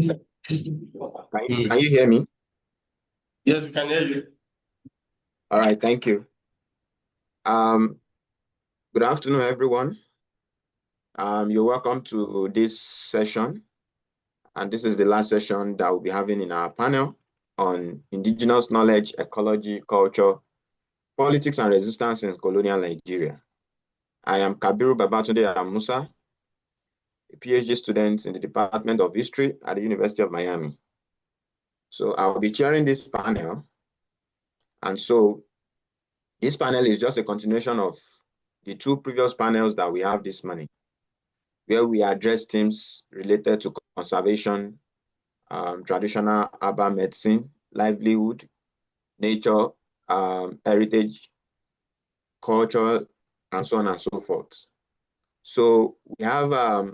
Can you hear me? Yes, we can hear you. All right, thank you. Um, Good afternoon, everyone. You're welcome to this session, and this is the last session that we'll be having in our panel on indigenous knowledge, ecology, culture, politics, and resistance in colonial Nigeria. I am Kabiru Babatunde Amusa, a PhD student in the Department of History at the University of Miami. So I'll be chairing this panel, and so this panel is just a continuation of the two previous panels that we have this morning, where we address themes related to conservation, traditional urban medicine, livelihood, nature, heritage, culture, and so on and so forth. So we have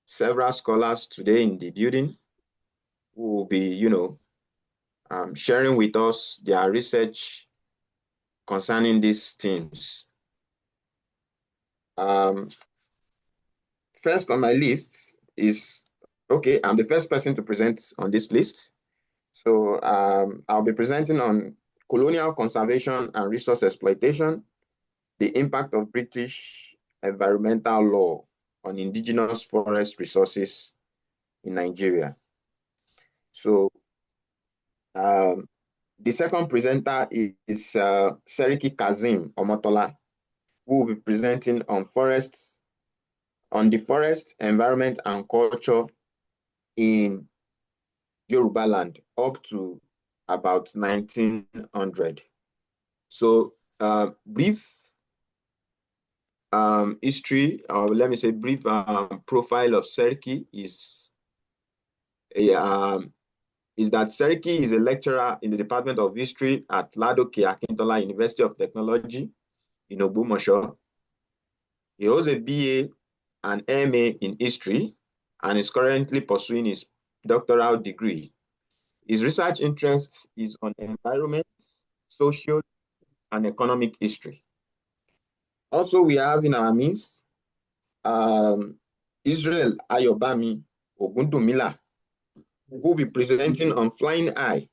several scholars today in the building who will be, sharing with us their research concerning these themes. Um, First on my list is, okay, I'm the first person to present on this list. So I'll be presenting on colonial conservation and resource exploitation, the impact of British environmental law on indigenous forest resources in Nigeria. So um, the second presenter is Seriki Kazim Omotola, who will be presenting on the forest, environment, and culture in Yoruba land up to about 1900. So brief history, or let me say brief profile of Seriki is that Seriki is a lecturer in the Department of History at Ladoke Akintola University of Technology in Ogbomoso. He holds a BA and MA in History and is currently pursuing his doctoral degree. His research interest is on environment, social, and economic history. Also, we have in our midst um, Israel Ayobami Ogundumila, who will be presenting on Flying Eye,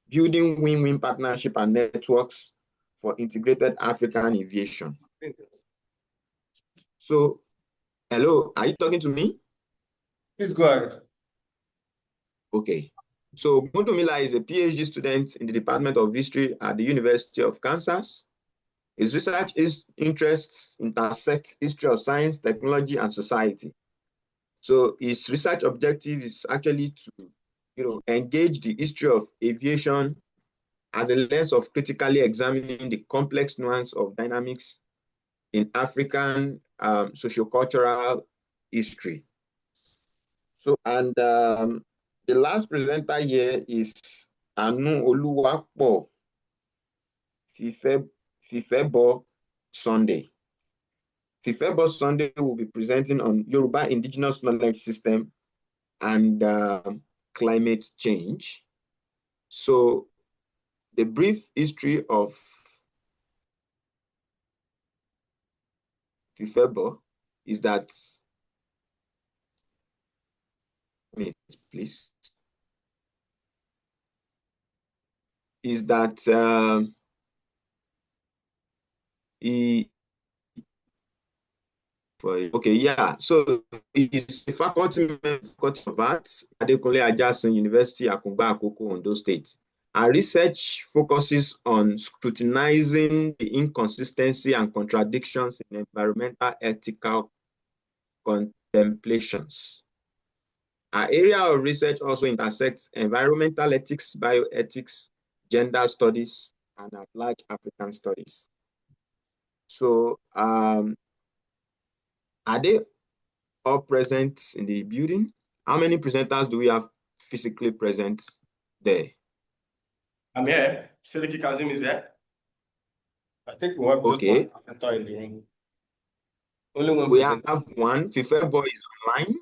building win-win partnership and networks for integrated African aviation. So, hello, are you talking to me? Please go ahead. Okay. So, Ogundumila is a PhD student in the Department of History at the University of Kansas. His research interests intersect history of science, technology, and society. So his research objective is actually to, engage the history of aviation as a lens of critically examining the complex nuance of dynamics in African sociocultural history. So, and the last presenter here is Anu Oluwapo Fifebo Sunday. Fifebo Sunday will be presenting on Yoruba Indigenous Knowledge System and climate change. So the brief history of Fifebo is that, please, is that he, okay, yeah. So he's a faculty member of Arts, Adekunle Ajasin University, Akungba Akoko, Ondo State. Our research focuses on scrutinizing the inconsistency and contradictions in environmental ethical contemplations. Our area of research also intersects environmental ethics, bioethics, gender studies, and at-large African studies. So are they all present in the building? How many presenters do we have physically present there? I'm here. Seriki Kazim is here. I think we have just one presenter in the room. Only one We presenter. have one. Fifebo is online.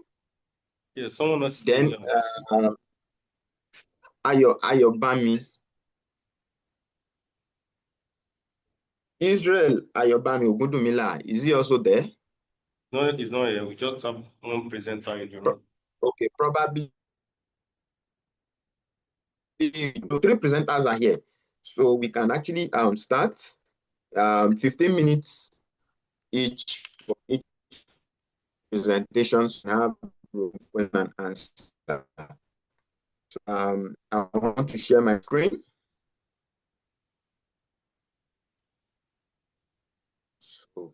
Yeah, someone else. Then Ayobami. Israel Ayobami Ogundumila, is he also there? No, he's not here. We just have one presenter in the room. Okay, probably the three presenters are here, so we can actually start 15 minutes each for each presentation. So have room for an answer. So, I want to share my screen. So,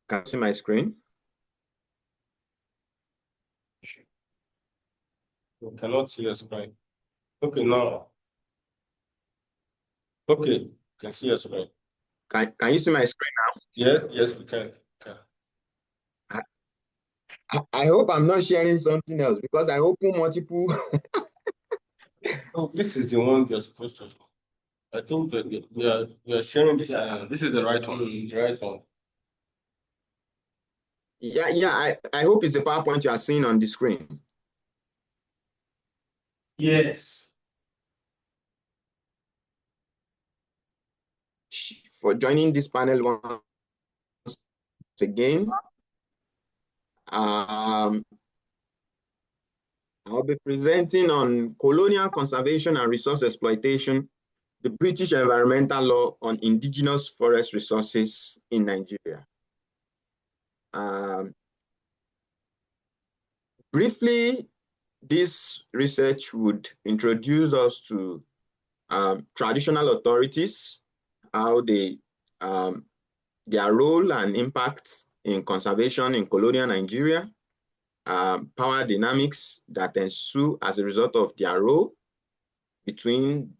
can you see my screen? We cannot see your screen. Okay, now. Okay, can see your screen. Can you see my screen now? Yeah, yes, we can. Okay. I hope I'm not sharing something else because I open multiple. Oh, this is the one you're supposed to. I think that we are sharing this. This is the right one. The right one. Yeah. I hope it's the PowerPoint you are seeing on the screen. Yes. For joining this panel once again. I'll be presenting on colonial conservation and resource exploitation, the British environmental law on indigenous forest resources in Nigeria. Briefly, this research would introduce us to traditional authorities, how they, their role and impact in conservation in colonial Nigeria, power dynamics that ensue as a result of their role between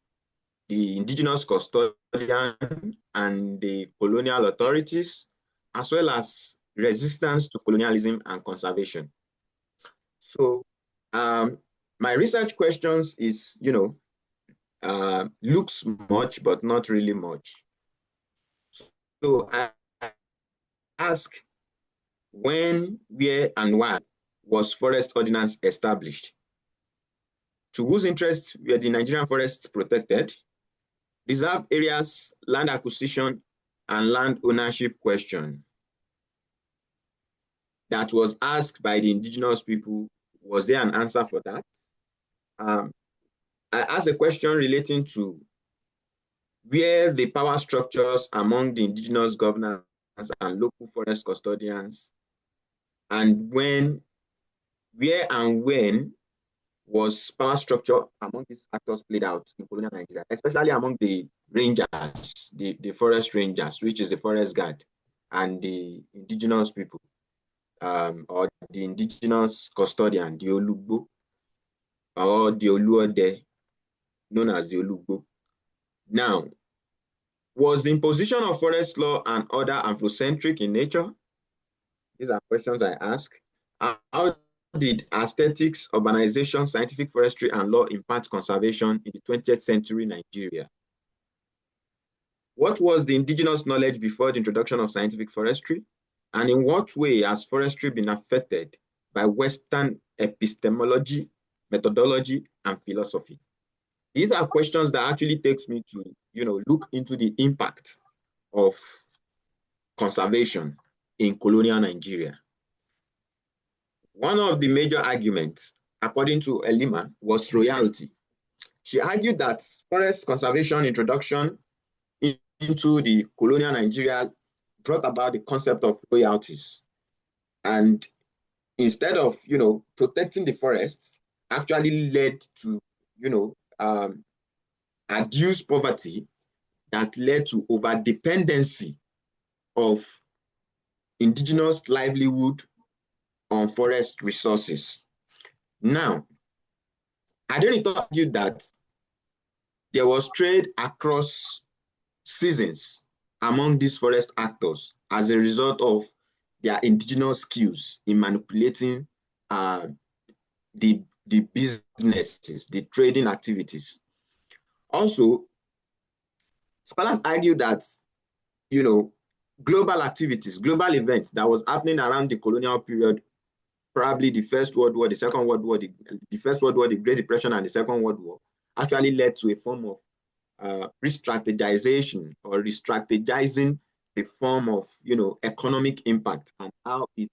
the indigenous custodian and the colonial authorities, as well as resistance to colonialism and conservation. So my research questions is, looks much, but not really much. So I ask, when, where, and why was forest ordinance established? To whose interests were the Nigerian forests protected? Reserve areas, land acquisition, and land ownership question that was asked by the indigenous people. Was there an answer for that? I asked a question relating to where the power structures among the indigenous governors and local forest custodians, and where and when was power structure among these actors played out in colonial Nigeria, especially among the rangers, the forest rangers, which is the forest guard, and the indigenous people, or the indigenous custodian, the Olugbo, or the Oluode, known as the Olugbo. Now, was the imposition of forest law and order Afrocentric in nature? These are questions I ask. How did aesthetics, urbanization, scientific forestry, and law impact conservation in the 20th century Nigeria? What was the indigenous knowledge before the introduction of scientific forestry? And in what way has forestry been affected by Western epistemology, methodology, and philosophy? These are questions that actually takes me to, look into the impact of conservation in colonial Nigeria. One of the major arguments, according to Elima, was royalty. She argued that forest conservation introduction into the colonial Nigeria brought about the concept of royalties. And instead of, protecting the forests, actually led to, adduce poverty that led to over-dependency of indigenous livelihood on forest resources. Now, Adenito argued that there was trade across seasons among these forest actors as a result of their indigenous skills in manipulating the businesses, the trading activities. Also, scholars argue that, global activities, global events that was happening around the colonial period, probably the First World War, the Second World War, the First World War, the Great Depression, and the Second World War, actually led to a form of re-strategization or re-strategizing the form of, economic impact and how it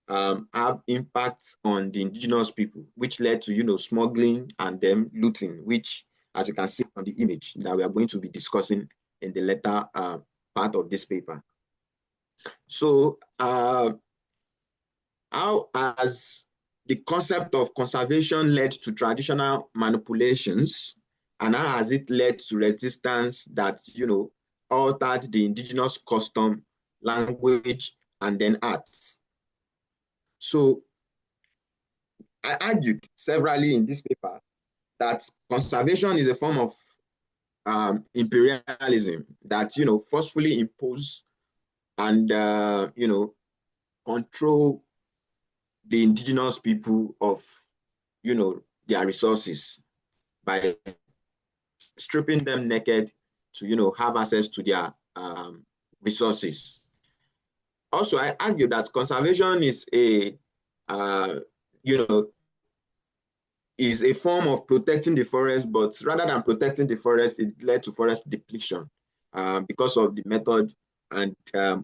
have impacts on the indigenous people, which led to, smuggling and then looting, which, as you can see on the image that we are going to be discussing in the later part of this paper. So how has the concept of conservation led to traditional manipulations, and how has it led to resistance that, altered the indigenous custom, language, and then arts? So I argued severally in this paper that conservation is a form of imperialism that, forcefully impose and, control the indigenous people of, their resources by stripping them naked to, have access to their resources. Also, I argue that conservation is you know, is a form of protecting the forest, but rather than protecting the forest, it led to forest depletion because of the method and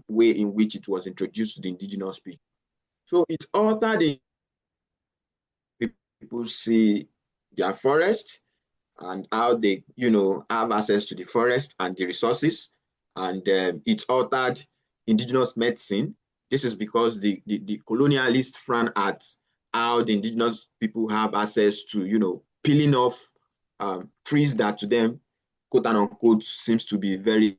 way in which it was introduced to the indigenous people. So it altered the people see their forest and how they, have access to the forest and the resources. And it altered indigenous medicine. This is because the colonialists frown at how the indigenous people have access to, peeling off trees that to them, quote unquote, seems to be very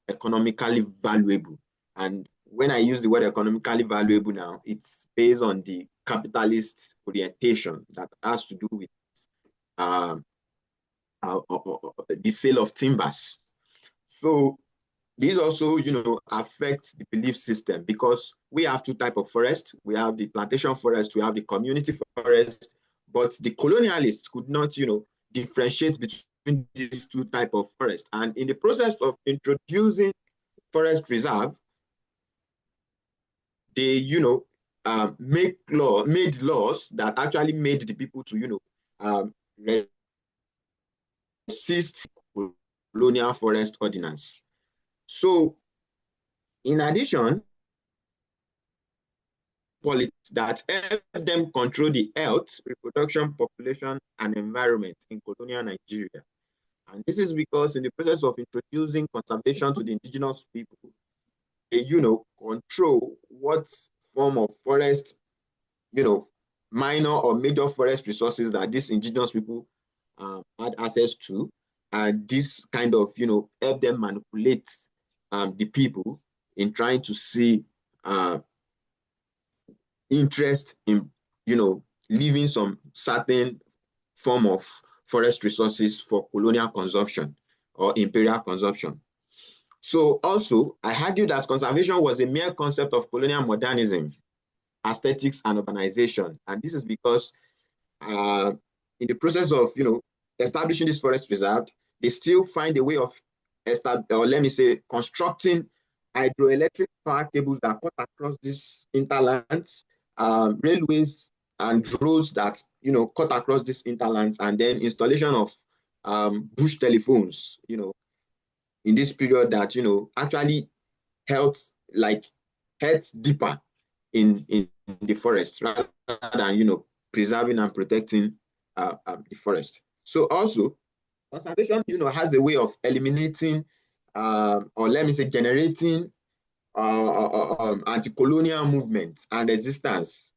economically valuable. And when I use the word economically valuable now, it's based on the capitalist orientation that has to do with um, the sale of timbers. So these also, affect the belief system because we have two types of forest. We have the plantation forest, we have the community forest, but the colonialists could not, differentiate between these two types of forest. And in the process of introducing forest reserve, they, made laws that actually made the people to, resist colonial forest ordinance. So, in addition, politics that help them control the health, reproduction, population, and environment in colonial Nigeria. And this is because in the process of introducing conservation to the indigenous people, they, control what form of forest, minor or major forest resources that these indigenous people had access to. And this kind of, help them manipulate the people in trying to see interest in, leaving some certain form of forest resources for colonial consumption or imperial consumption. So also, I argue that conservation was a mere concept of colonial modernism, aesthetics, and urbanization. And this is because in the process of, establishing this forest reserve, they still find a way of, or let me say, constructing hydroelectric power cables that cut across these interlands, railways and roads that, cut across these interlands, and then installation of bush telephones, in this period that, actually helped, like, heads deeper in the forest rather than, preserving and protecting the forest. So also, conservation, has a way of eliminating or let me say generating anti-colonial movements and resistance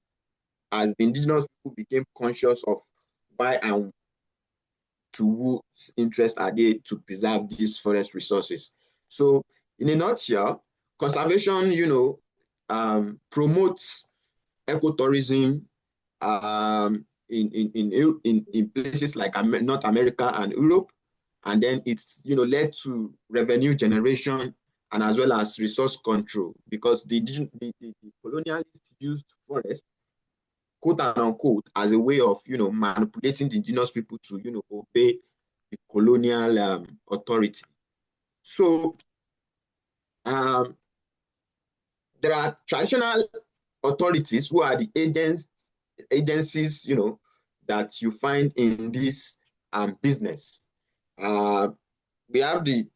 as the indigenous people became conscious of why and to whose interest are they to preserve these forest resources. So in a nutshell, conservation, promotes ecotourism in places like North America and Europe. And then it's, led to revenue generation and as well as resource control because the colonialists used forest, quote unquote, as a way of, manipulating the indigenous people to, obey the colonial authority. So um, there are traditional authorities who are the agencies, that you find in this business. we have the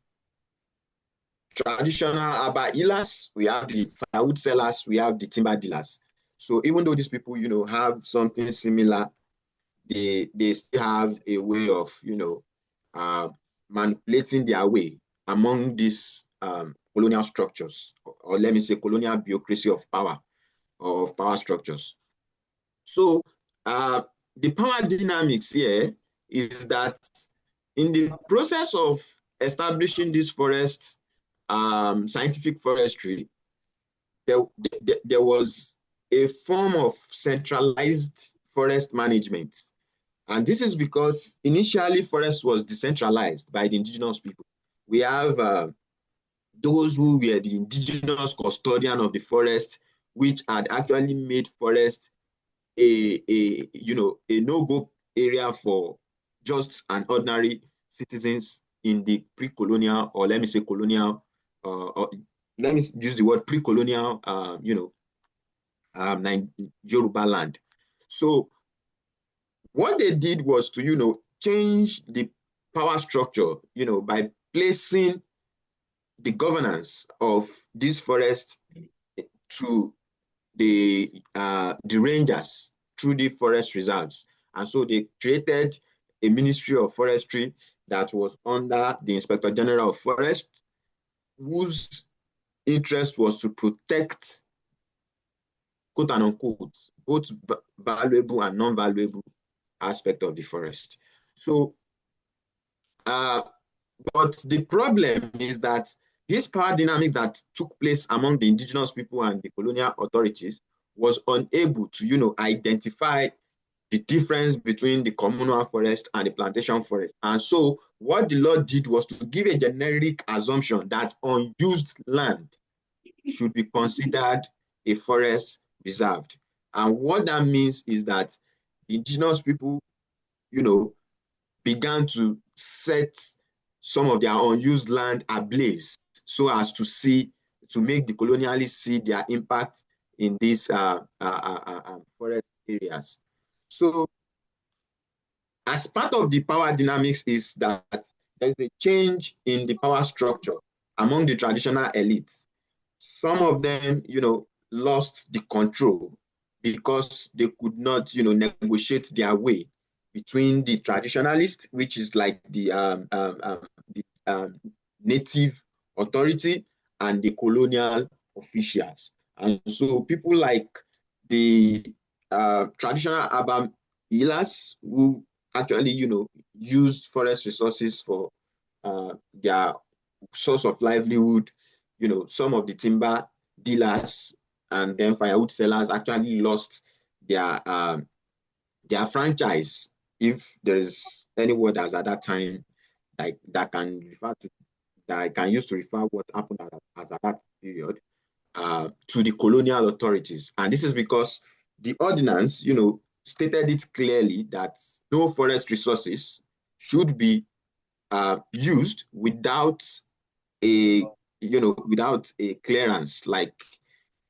traditional Aba healers, we have the firewood sellers, we have the timber dealers. So even though these people, have something similar, they still have a way of, manipulating their way among these colonial structures, or let me say colonial bureaucracy of power, or of power structures. So uh, the power dynamics here is that in the process of establishing this forest, scientific forestry, there was a form of centralized forest management. And this is because initially forest was decentralized by the indigenous people. We have those who were the indigenous custodian of the forest, which had actually made forest a no-go area for just an ordinary citizens in the pre-colonial, or let me say colonial, or let me use the word pre-colonial, Yoruba land. So what they did was to, change the power structure, by placing the governance of this forest to the rangers through the forest reserves. And so they created a Ministry of Forestry that was under the Inspector General of Forest, whose interest was to protect, quote and unquote, both valuable and non-valuable aspect of the forest. So, but the problem is that this power dynamics that took place among the indigenous people and the colonial authorities was unable to, identify the difference between the communal forest and the plantation forest. And so what the law did was to give a generic assumption that unused land should be considered a forest reserved. And what that means is that the indigenous people, you know, began to set some of their unused land ablaze so as to make the colonialists see their impact in these forest areas. So as part of the power dynamics is that there's a change in the power structure among the traditional elites. Some of them, lost the control because they could not, negotiate their way between the traditionalists, which is like the native authority, and the colonial officials. And so people like the traditional urban healers who actually, used forest resources for their source of livelihood, some of the timber dealers and then firewood sellers actually lost their franchise, if there is any word as at that time like that can refer to that I can use to refer what happened as at that period, to the colonial authorities. And this is because the ordinance, stated it clearly that no forest resources should be used a without a clearance, like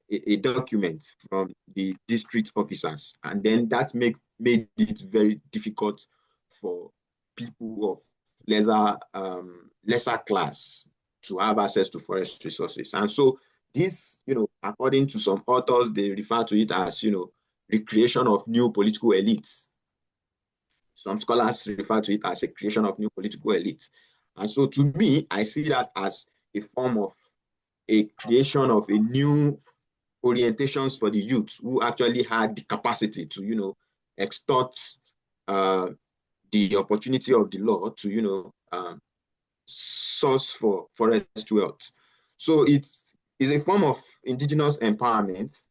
a document from the district officers. And then that made it very difficult for people of lesser class to have access to forest resources. And so this, according to some authors, they refer to it as, the creation of new political elites. Some scholars refer to it as a creation of new political elites. And so to me, I see that as a form of a creation of a new orientations for the youth who actually had the capacity to, extort the opportunity of the law to, source for forest wealth. So it's a form of indigenous empowerment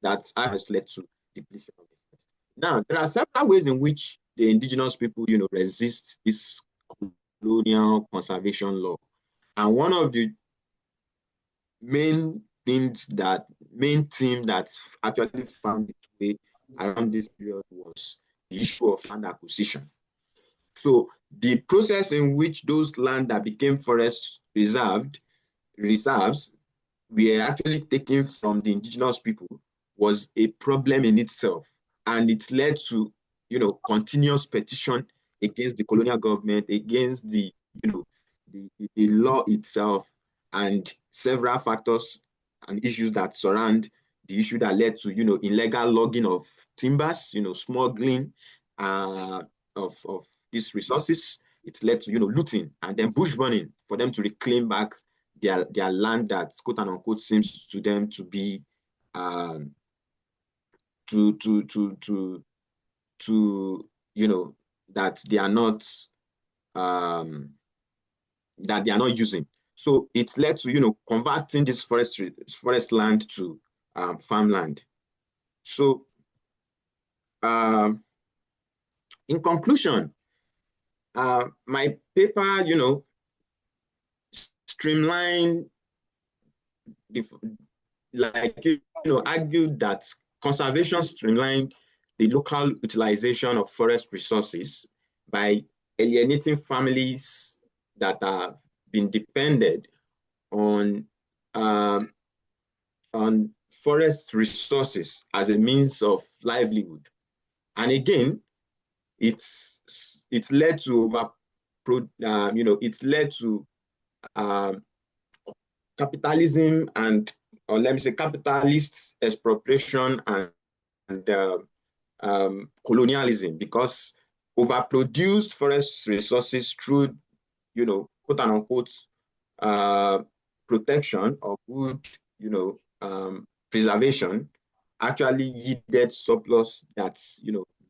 that has led to depletion of the forest. Now, there are several ways in which the indigenous people, resist this colonial conservation law. And one of the main theme that actually found its way around this period was the issue of land acquisition. So the process in which those land that became forest reserves were actually taken from the indigenous people was a problem in itself. And it led to, continuous petition against the colonial government, against the, the law itself, and several factors and issues that surround the issue that led to, illegal logging of timbers, smuggling of these resources. It led to, looting and then bush burning for them to reclaim back their land that, quote and unquote, seems to them to be to to to to to that they are not um, using. So it led to converting this forest land to farmland. So in conclusion, my paper streamline the, argued that conservation streamlined the local utilization of forest resources by alienating families that have been dependent on um, forest resources as a means of livelihood. And again, it's led to it led to um, capitalism and, or let me say, capitalist expropriation and colonialism, because overproduced forest resources through, quote and unquote, uh, protection or good, preservation actually yielded surplus that,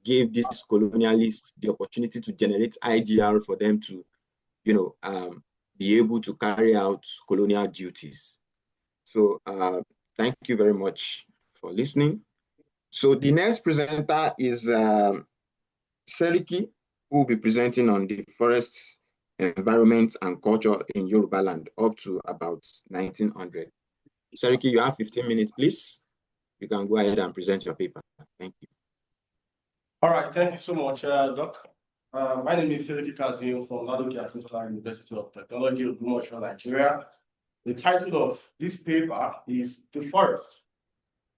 gave these colonialists the opportunity to generate IGR for them to, be able to carry out colonial duties. So thank you very much for listening. So the next presenter is Seriki, who will be presenting on the forests, environment, and culture in Yoruba land up to about 1900. Seriki, you have 15 minutes, please. You can go ahead and present your paper. Thank you. All right, thank you so much, Doc. My name is Seriki Kazim from Ladoke Akintola University of Technology, Ogbomoso, Nigeria. The title of this paper is The Forest,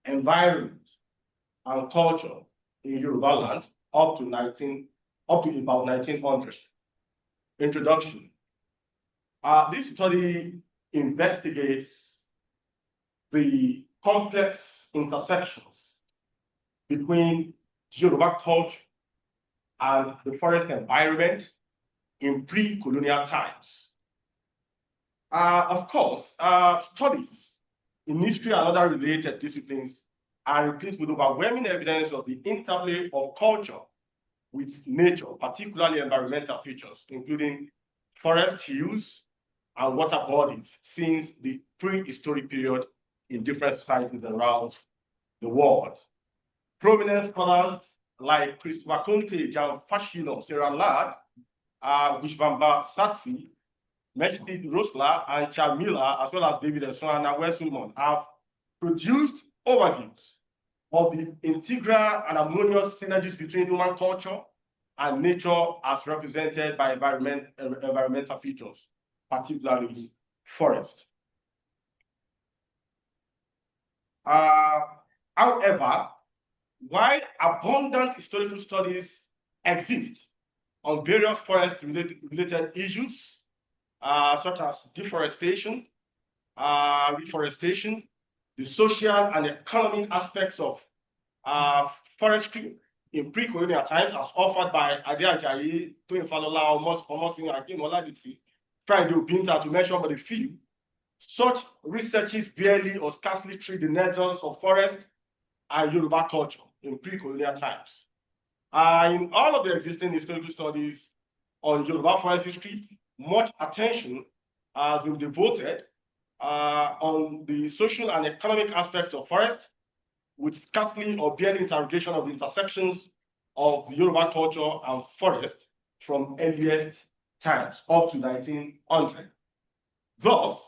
Environment, and Culture in Yoruba Land up to about 1900. Introduction. This study investigates the complex intersections between Yoruba culture and the forest environment in pre-colonial times. Of course, studies in history and other related disciplines are replete with overwhelming evidence of the interplay of culture with nature, particularly environmental features, including forest use and water bodies since the prehistoric period in different societies around the world. Prominent scholars like Christopher Conte, Jan Fashino, Sarah Ladd, Vishvamba Satsi, Meshti Rosler, and Chad Miller, as well as David Esson and Awes Solomon, have produced overviews of the integral and harmonious synergies between human culture and nature as represented by environmental features, particularly forest. However, while abundant historical studies exist on various forest-related issues, such as deforestation, reforestation, the social and economic aspects of forestry in pre-colonial times, as offered by Ade Ajayi, Toyin Falola, Omosin Akin Oladiti, Friday Obinta, to mention but a few. Such researches barely or scarcely treat the nexus of forest and Yoruba culture in pre-colonial times. In all of the existing historical studies on Yoruba forest history, much attention has been devoted on the social and economic aspects of forest, with scarcely or barely interrogation of the intersections of the Yoruba culture and forest from earliest times up to 1900. Thus,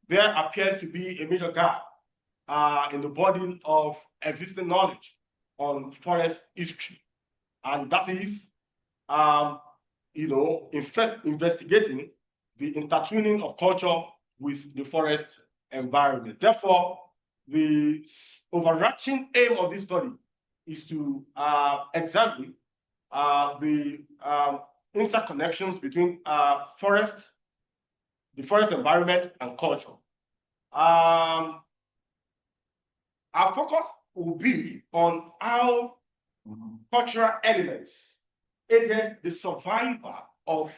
there appears to be a major gap in the body of existing knowledge on forest history, and that is, investigating the intertwining of culture with the forest environment. Therefore, the overarching aim of this study is to examine the interconnections between forest, the forest environment, and culture. Our focus will be on how cultural elements aided the survival of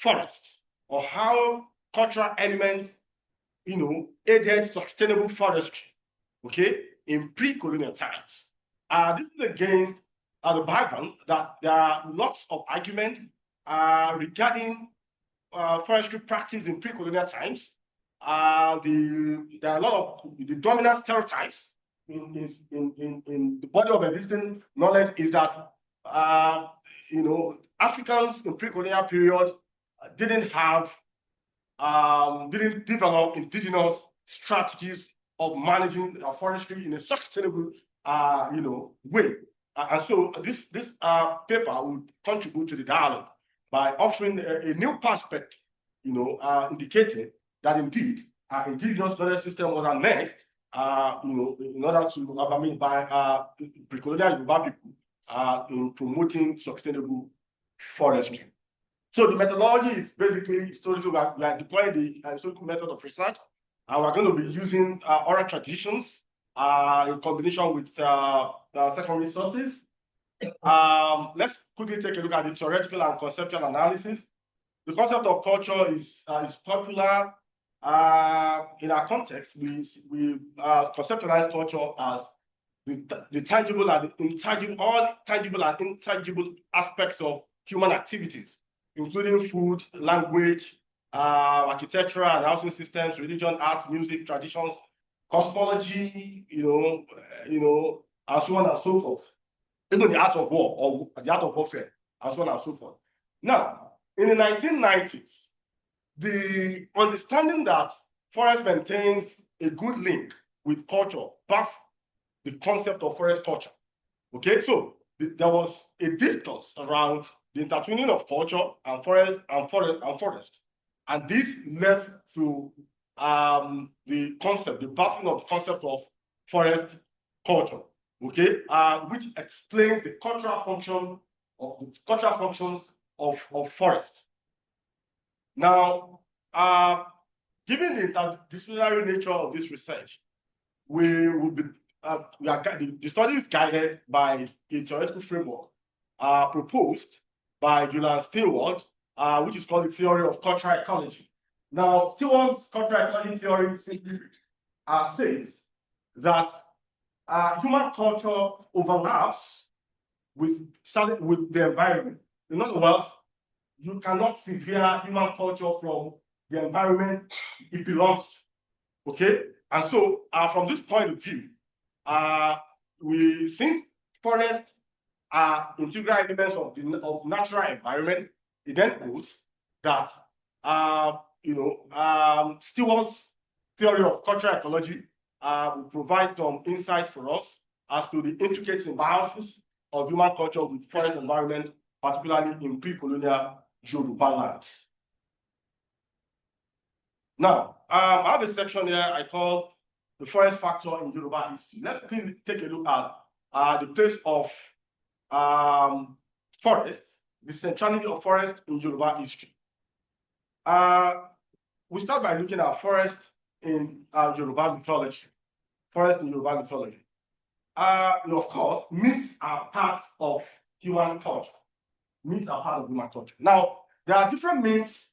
forests, or how cultural elements, aided sustainable forestry, okay, in pre-colonial times. This is against the background that there are lots of arguments regarding forestry practice in pre-colonial times. There are a lot of the dominant stereotypes in the body of existing knowledge is that Africans in pre-colonial period didn't develop indigenous strategies of managing forestry in a sustainable way. And so this paper would contribute to the dialogue by offering a new perspective, indicating that indeed indigenous knowledge system was annexed, in order to, by pre-colonial Yoruba people in promoting sustainable forestry. So the methodology is basically historical. We are deploying the historical method of research, and we're going to be using oral traditions in combination with secondary sources. Let's quickly take a look at the theoretical and conceptual analysis. The concept of culture is popular. In our context, we conceptualize culture as the tangible and the intangible, all tangible and intangible aspects of human activities, including food, language, architectural and housing systems, religion, arts, music, traditions, cosmology, and so on and so forth. Even the art of war or the art of warfare, and so on and so forth. Now, in the 1990s, the understanding that forest maintains a good link with culture birthed the concept of forest culture. Okay, so there was a discourse around the intertwining of culture and forest. And this led to the birthing of the concept of forest culture, okay, which explains the cultural functions of forest. Now, given the interdisciplinary nature of this research, the study is guided by a theoretical framework proposed by Julian Stewart, which is called the theory of cultural ecology. Now, Stewart's cultural ecology theory simply says that human culture overlaps with the environment. In other words, you cannot sever human culture from the environment it belongs to. Okay, and so from this point of view, since forests are integral elements of natural environment, it then holds that Stewart's theory of cultural ecology will provide some insight for us as to the intricate symbiosis of human culture with forest environment, particularly in pre-colonial Yoruba land. Now, I have a section here I call the forest factor in Yoruba history. Let's take a look at the place of forest, the centrality of forest in Yoruba history. We start by looking at forest in Yoruba mythology. Forest in Yoruba mythology. Of course, myths are part of human culture. Myths are part of human culture. Now, there are different myths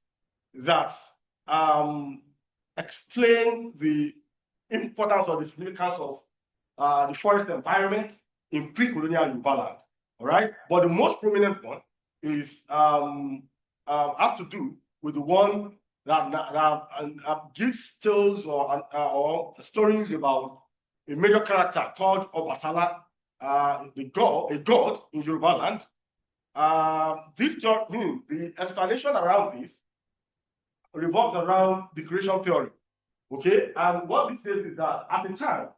that explain the importance or the significance of the forest environment in pre-colonial Yoruba land. All right, but the most prominent one is has to do with the one that gives tales or stories about a major character called Obatala, a god in Yoruba land. The explanation around this revolves around the creation theory. Okay, and what this says is that at the time,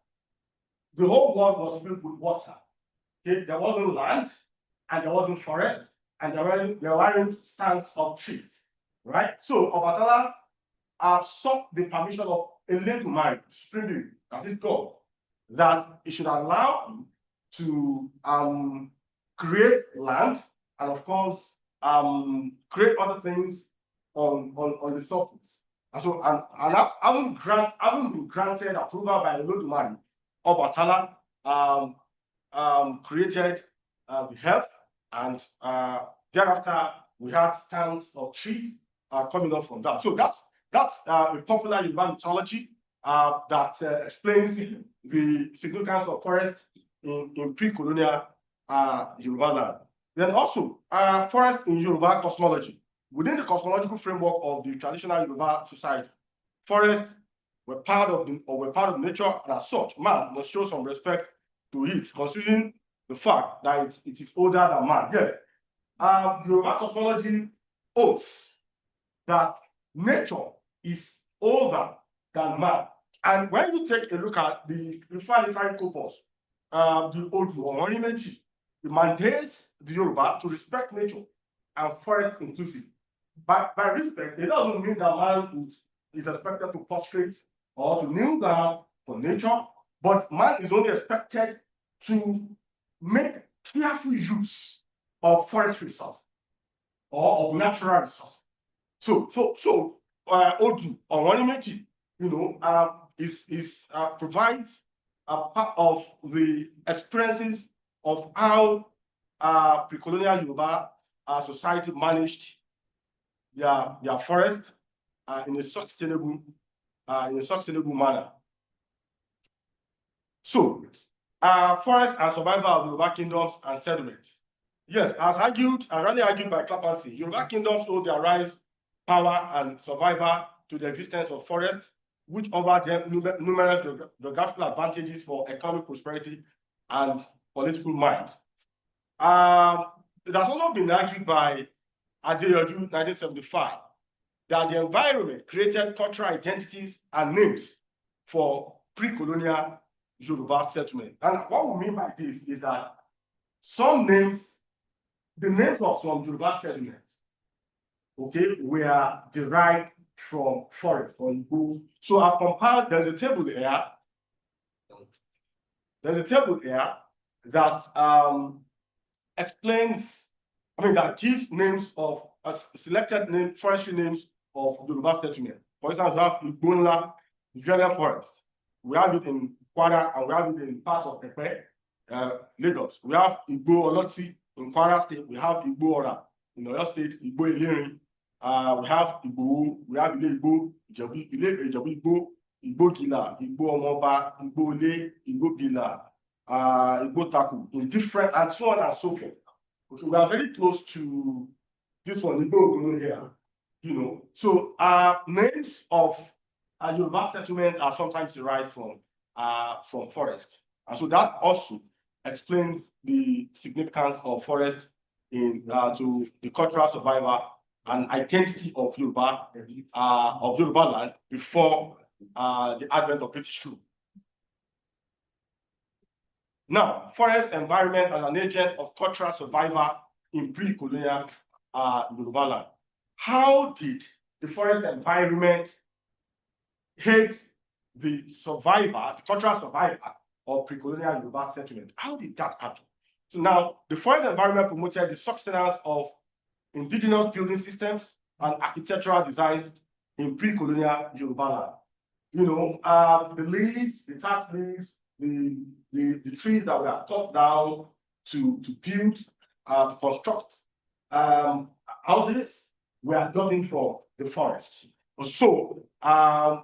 the whole world was filled with water. Okay, there wasn't land, and there wasn't forest, and there weren't stands of trees. Right? So Obatala sought the permission of Eledumare, Supreme, that is God, that he should allow him to create land and, of course, create other things on the surface. And so, having been granted approval by Olodumare, Obatala created the health, and thereafter we had stands of trees coming up from that. So that's a popular Yoruba mythology that explains the significance of forest in pre-colonial Yoruba land. Then also, forest in Yoruba cosmology. Within the cosmological framework of the traditional Yoruba society, forests were part of nature, and as such, man must show some respect to it, considering the fact that it is older than man. Yes, Yoruba cosmology holds that nature is older than man. And when you take a look at the literary corpus, the old Monument, it maintains the Yoruba to respect nature and forest inclusive. By respect, it doesn't mean that man is expected to prostrate or to kneel down for nature, but man is only expected to make careful use of forest resources or of natural resources. So Odu or Monument, provides a part of the experiences of how pre-colonial Yoruba society managed their forest in a sustainable manner. So, forest and survival of Yoruba kingdoms and settlements. Yes, as rightly argued by Clapancy, Yoruba kingdoms owe their rise, power, and survival to the existence of forests, which offer them numerous geographical advantages for economic prosperity and political might. It has also been argued by Adeyoju, 1975, that the environment created cultural identities and names for pre-colonial Yoruba settlement. And what we mean by this is that the names of some Yoruba settlements, okay, were derived from forest or Igbo. So I've compiled, there's a table here. That explains, that gives names of selected forestry names of Yoruba settlement. For instance, we have Igbonla, Ijele Forest. We have it in Kwara, and we have it in parts of Epe, Lagos. We have Igbo Olotsi in Kwara State. We have Igbo Ora in Oyo State, Igbo Ilerin. We have Igbo, we have Ile Igbo, Ijebu Igbo, Igbo Gila, Igbo Omoba, Igbo Ole, Igbo Gila, Igbo Taku, in different, and so on and so forth. Okay, we are very close to this one, Igbo here. So names of Yoruba settlements are sometimes derived from forest, and so that also explains the significance of forest to the cultural survival and identity of Yoruba land before the advent of British rule. Now, forest environment as an agent of cultural survival in pre-colonial Yoruba land. How did the forest environment aid the cultural survival of pre-colonial Yoruba settlement? How did that happen? So now, the forest environment promoted the sustenance of indigenous building systems and architectural designs in pre-colonial Yoruba land. The leaves, the thatch leaves, the trees that were cut down to build, to construct houses were gotten from the forest. So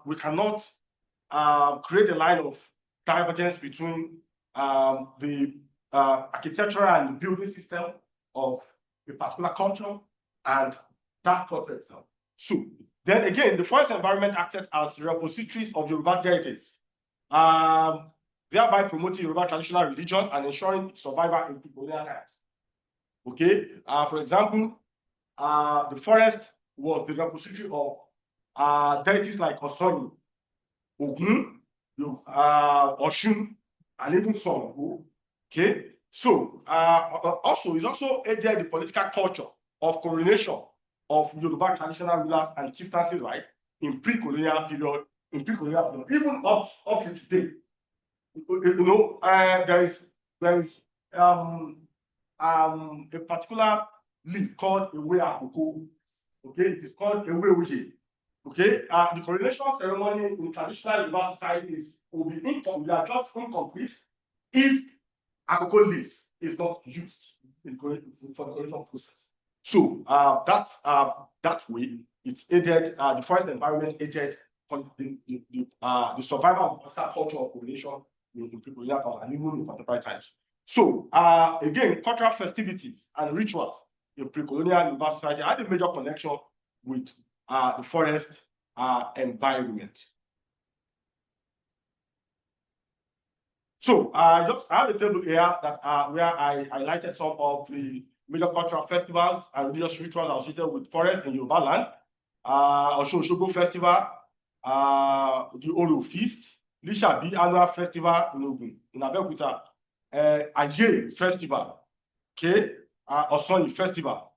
we cannot create a line of divergence between the architectural and the building system of a particular culture and that culture itself. So then again, the forest environment acted as repositories of Yoruba heritage, thereby promoting Yoruba traditional religion and ensuring survival in pre-colonial times. Okay, for example, the forest was the repository of deities like Osoni, Ogun, Oshun, and even Songo. Okay, so it also aided the political culture of coronation of Yoruba traditional rulers and chieftaincy right in pre-colonial period, even up to today. There is a particular leaf called Ewe Akoko. Okay, it is called Ewe Oye. Okay, the coronation ceremony in traditional Yoruba society will be just incomplete if Akoko leaves is not used for the coronation process. So that way, it's aided, the forest environment aided the survival of culture of coronation in pre-colonial times and even in contemporary times. So again, cultural festivities and rituals in pre-colonial Yoruba society had a major connection with the forest environment. So I have a table here that where I highlighted some of the major cultural festivals and religious rituals associated with forest in Yoruba land. Osun Osogbo Festival, the Oro Feast, Lishabi Annual Festival in Ogun, in Abeokuta, Aje Festival, okay, Osonyi Festival,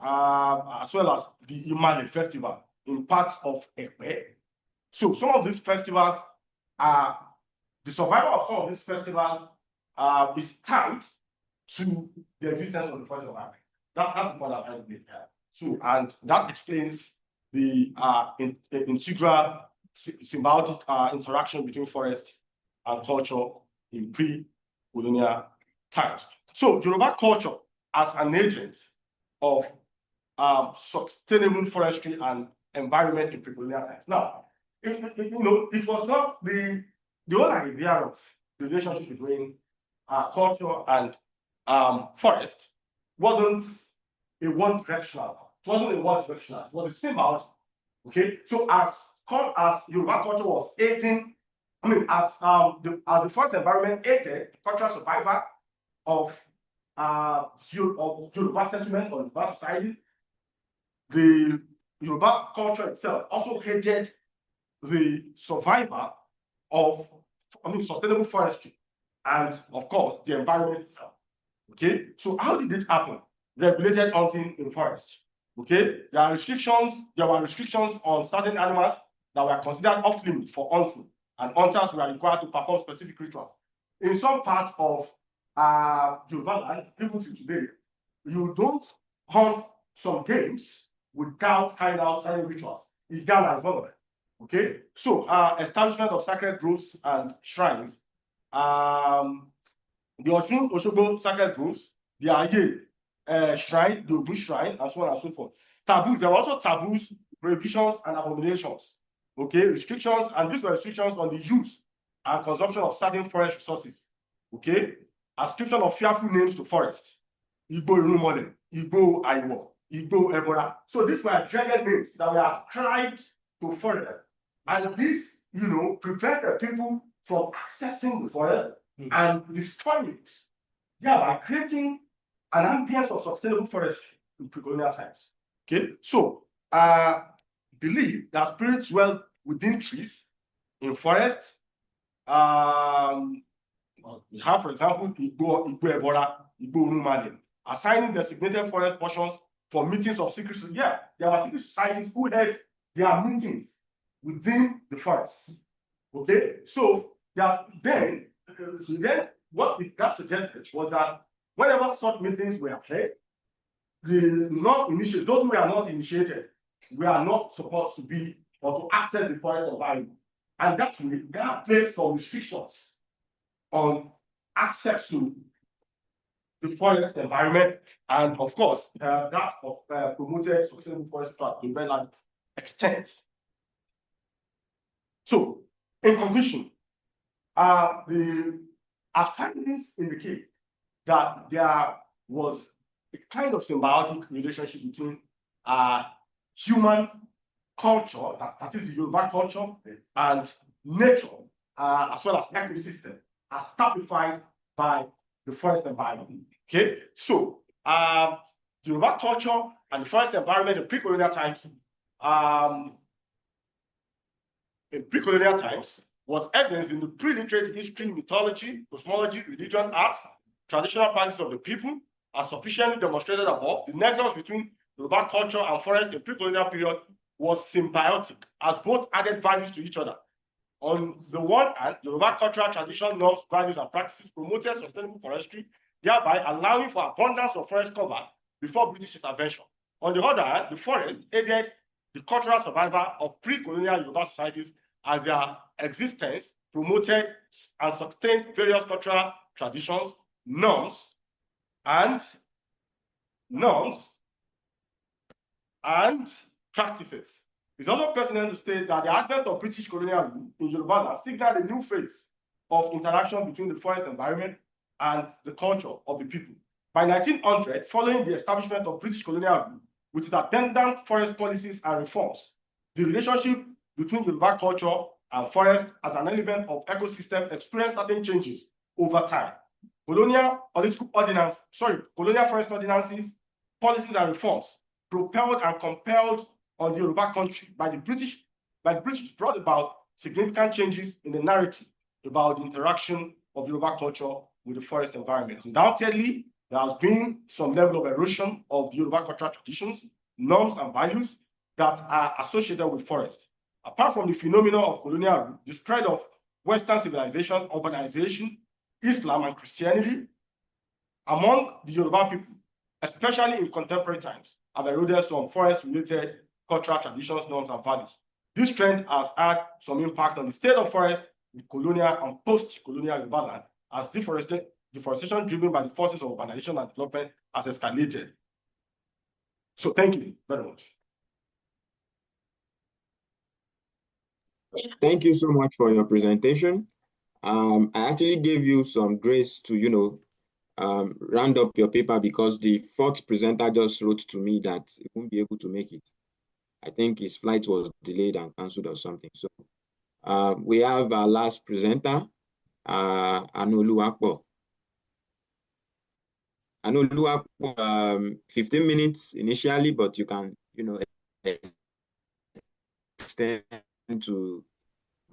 as well as the Imale Festival in parts of Epe. So some of these festivals are, the survival of some of these festivals is tied to the existence of the forest environment. That's the point I'm trying to make here. So, and that explains the integral symbiotic interaction between forest and culture in pre-colonial times. So, Yoruba culture as an agent of sustainable forestry and environment in pre-colonial times. Now, it was not the whole idea of the relationship between culture and forest wasn't a one-directional. It wasn't a one-directional. It was a symbiotic. Okay, so as Yoruba culture was aiding, as the forest environment aided cultural survival of Yoruba settlement or Yoruba society, the Yoruba culture itself also aided the survival of sustainable forestry and, of course, the environment itself. Okay, so how did it happen? Regulated hunting in forest. Okay, there were restrictions on certain animals that were considered off limits for hunting, and hunters were required to perform specific rituals. In some parts of Yoruba land, even to today, you don't hunt some games without carrying out certain rituals. Igala is one of them. Okay, so establishment of sacred groves and shrines. The Osun Osogbo sacred groves, the Aye shrine, the Ogun shrine, and so on and so forth. Taboos, there were also taboos, prohibitions, and abominations. Okay, restrictions, and these were restrictions on the use and consumption of certain forest resources. Okay, ascription of fearful names to forest. Igbo Irumole, Igbo Aiwo, Igbo Ebora. So these were dreaded names that were ascribed to forest. And this, prevented people from accessing the forest and destroying it, thereby creating an ambience of sustainable forestry in pre-colonial times. Okay, so believe that spirits dwell within trees, in forests. We have, for example, Igbo Ebora, Igbo Urumale, assigning designated forest portions for meetings of secret societies. Yeah, there were secret societies who held their meetings within the forest. Okay, so then what that suggested was that whenever such meetings were held, those who were not initiated were not supposed to be or to access the forest environment, and that placed some restrictions on access to the forest environment, and of course that promoted sustainable forest to a very large extent. So, in conclusion, our findings indicate that there was a kind of symbiotic relationship between human culture, that is the Yoruba culture, and nature, as well as ecosystem, as typified by the forest environment. Okay, so the Yoruba culture and the forest environment in pre-colonial times, was evidenced in the pre-literate history, mythology, cosmology, religion, arts, traditional practices of the people, as sufficiently demonstrated above. The nexus between Yoruba culture and forest in pre-colonial period was symbiotic, as both added values to each other. On the one hand, Yoruba cultural tradition, norms, values, and practices promoted sustainable forestry, thereby allowing for abundance of forest cover before British intervention. On the other hand, the forest aided the cultural survival of pre-colonial Yoruba societies as their existence promoted and sustained various cultural traditions, norms, and practices. It's also pertinent to state that the advent of British colonial rule in Yoruba land signaled a new phase of interaction between the forest environment and the culture of the people. By 1900, following the establishment of British colonial rule, with its attendant forest policies and reforms, the relationship between Yoruba culture and forest as an element of ecosystem experienced certain changes over time. Colonial forest ordinances, policies, and reforms propelled and compelled on the Yoruba country by the British brought about significant changes in the narrative about the interaction of Yoruba culture with the forest environment. Undoubtedly, there has been some level of erosion of the Yoruba cultural traditions, norms, and values that are associated with forest. Apart from the phenomenon of colonial rule, the spread of Western civilization, urbanization, Islam, and Christianity among the Yoruba people, especially in contemporary times, have eroded some forest-related cultural traditions, norms, and values. This trend has had some impact on the state of forest in colonial and post-colonial Yoruba land, as deforestation driven by the forces of urbanization and development has escalated. So thank you very much. Thank you so much for your presentation. I actually gave you some grace to, round up your paper because the fourth presenter just wrote to me that he won't be able to make it. I think his flight was delayed and canceled or something. So we have our last presenter, Anoluwapo. Anoluwapo, 15 minutes initially, but you can, extend to.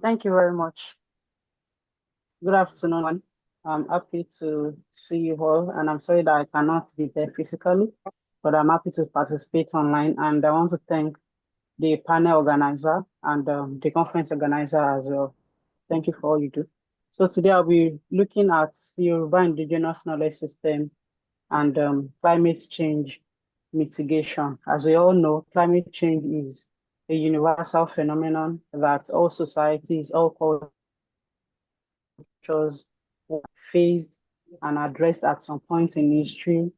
Thank you very much. Good afternoon. I'm happy to see you all, and I'm sorry that I cannot be there physically, but I'm happy to participate online. And I want to thank the panel organizer and the conference organizer as well. Thank you for all you do. So today I'll be looking at the Yoruba Indigenous knowledge system and climate change mitigation. As we all know, climate change is a universal phenomenon that all societies, all cultures faced and addressed at some point in history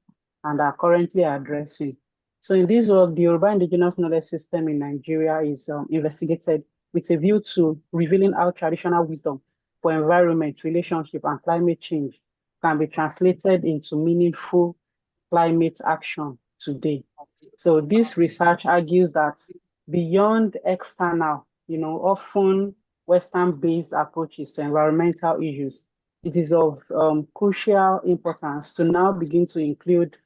and are currently addressing. So in this work, the Yoruba Indigenous knowledge system in Nigeria is investigated with a view to revealing how traditional wisdom for environment, relationship, and climate change can be translated into meaningful climate action today. So this research argues that beyond external, often Western-based approaches to environmental issues, it is of crucial importance to now begin to include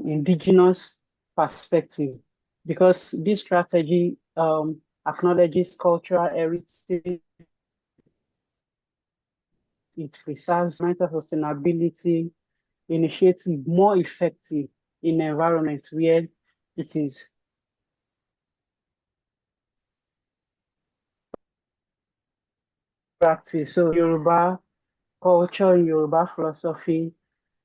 indigenous perspective, because this strategy acknowledges cultural heritage, it preserves mental sustainability initiative more effective in environment where it is practiced. So Yoruba culture, Yoruba philosophy,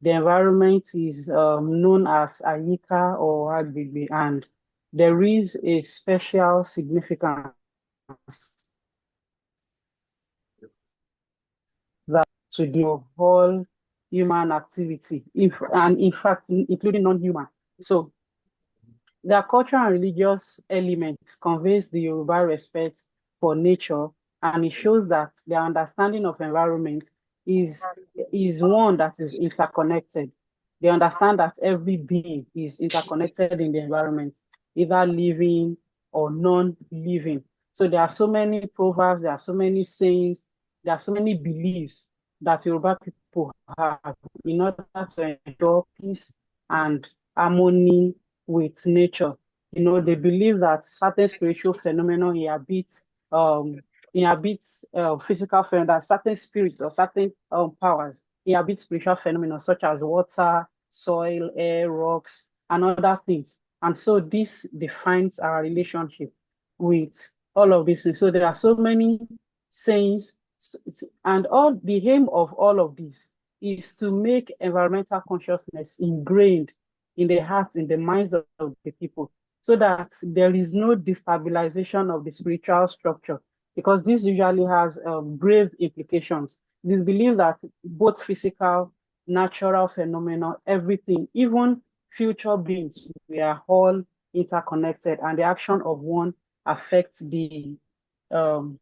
the environment is known as Ayika or Agbegbe, and there is a special significance that to the whole human activity, and in fact, including non-human. So their cultural and religious elements conveys the Yoruba respect for nature, and it shows that their understanding of environment is one that is interconnected. They understand that every being is interconnected in the environment, either living or non-living. So there are so many proverbs, there are so many sayings, there are so many beliefs that Yoruba people have in order to ensure peace and harmony with nature. They believe that certain spiritual phenomena inhabits physical phenomena, certain spirits or certain powers inhabit spiritual phenomena such as water, soil, air, rocks, and other things. And so this defines our relationship with all of this. So there are so many sayings, and all the aim of all of this is to make environmental consciousness ingrained in the hearts, in the minds of the people, so that there is no destabilization of the spiritual structure, because this usually has grave implications. It is believed that both physical, natural phenomena, everything, even future beings, we are all interconnected, and the action of one affects the um,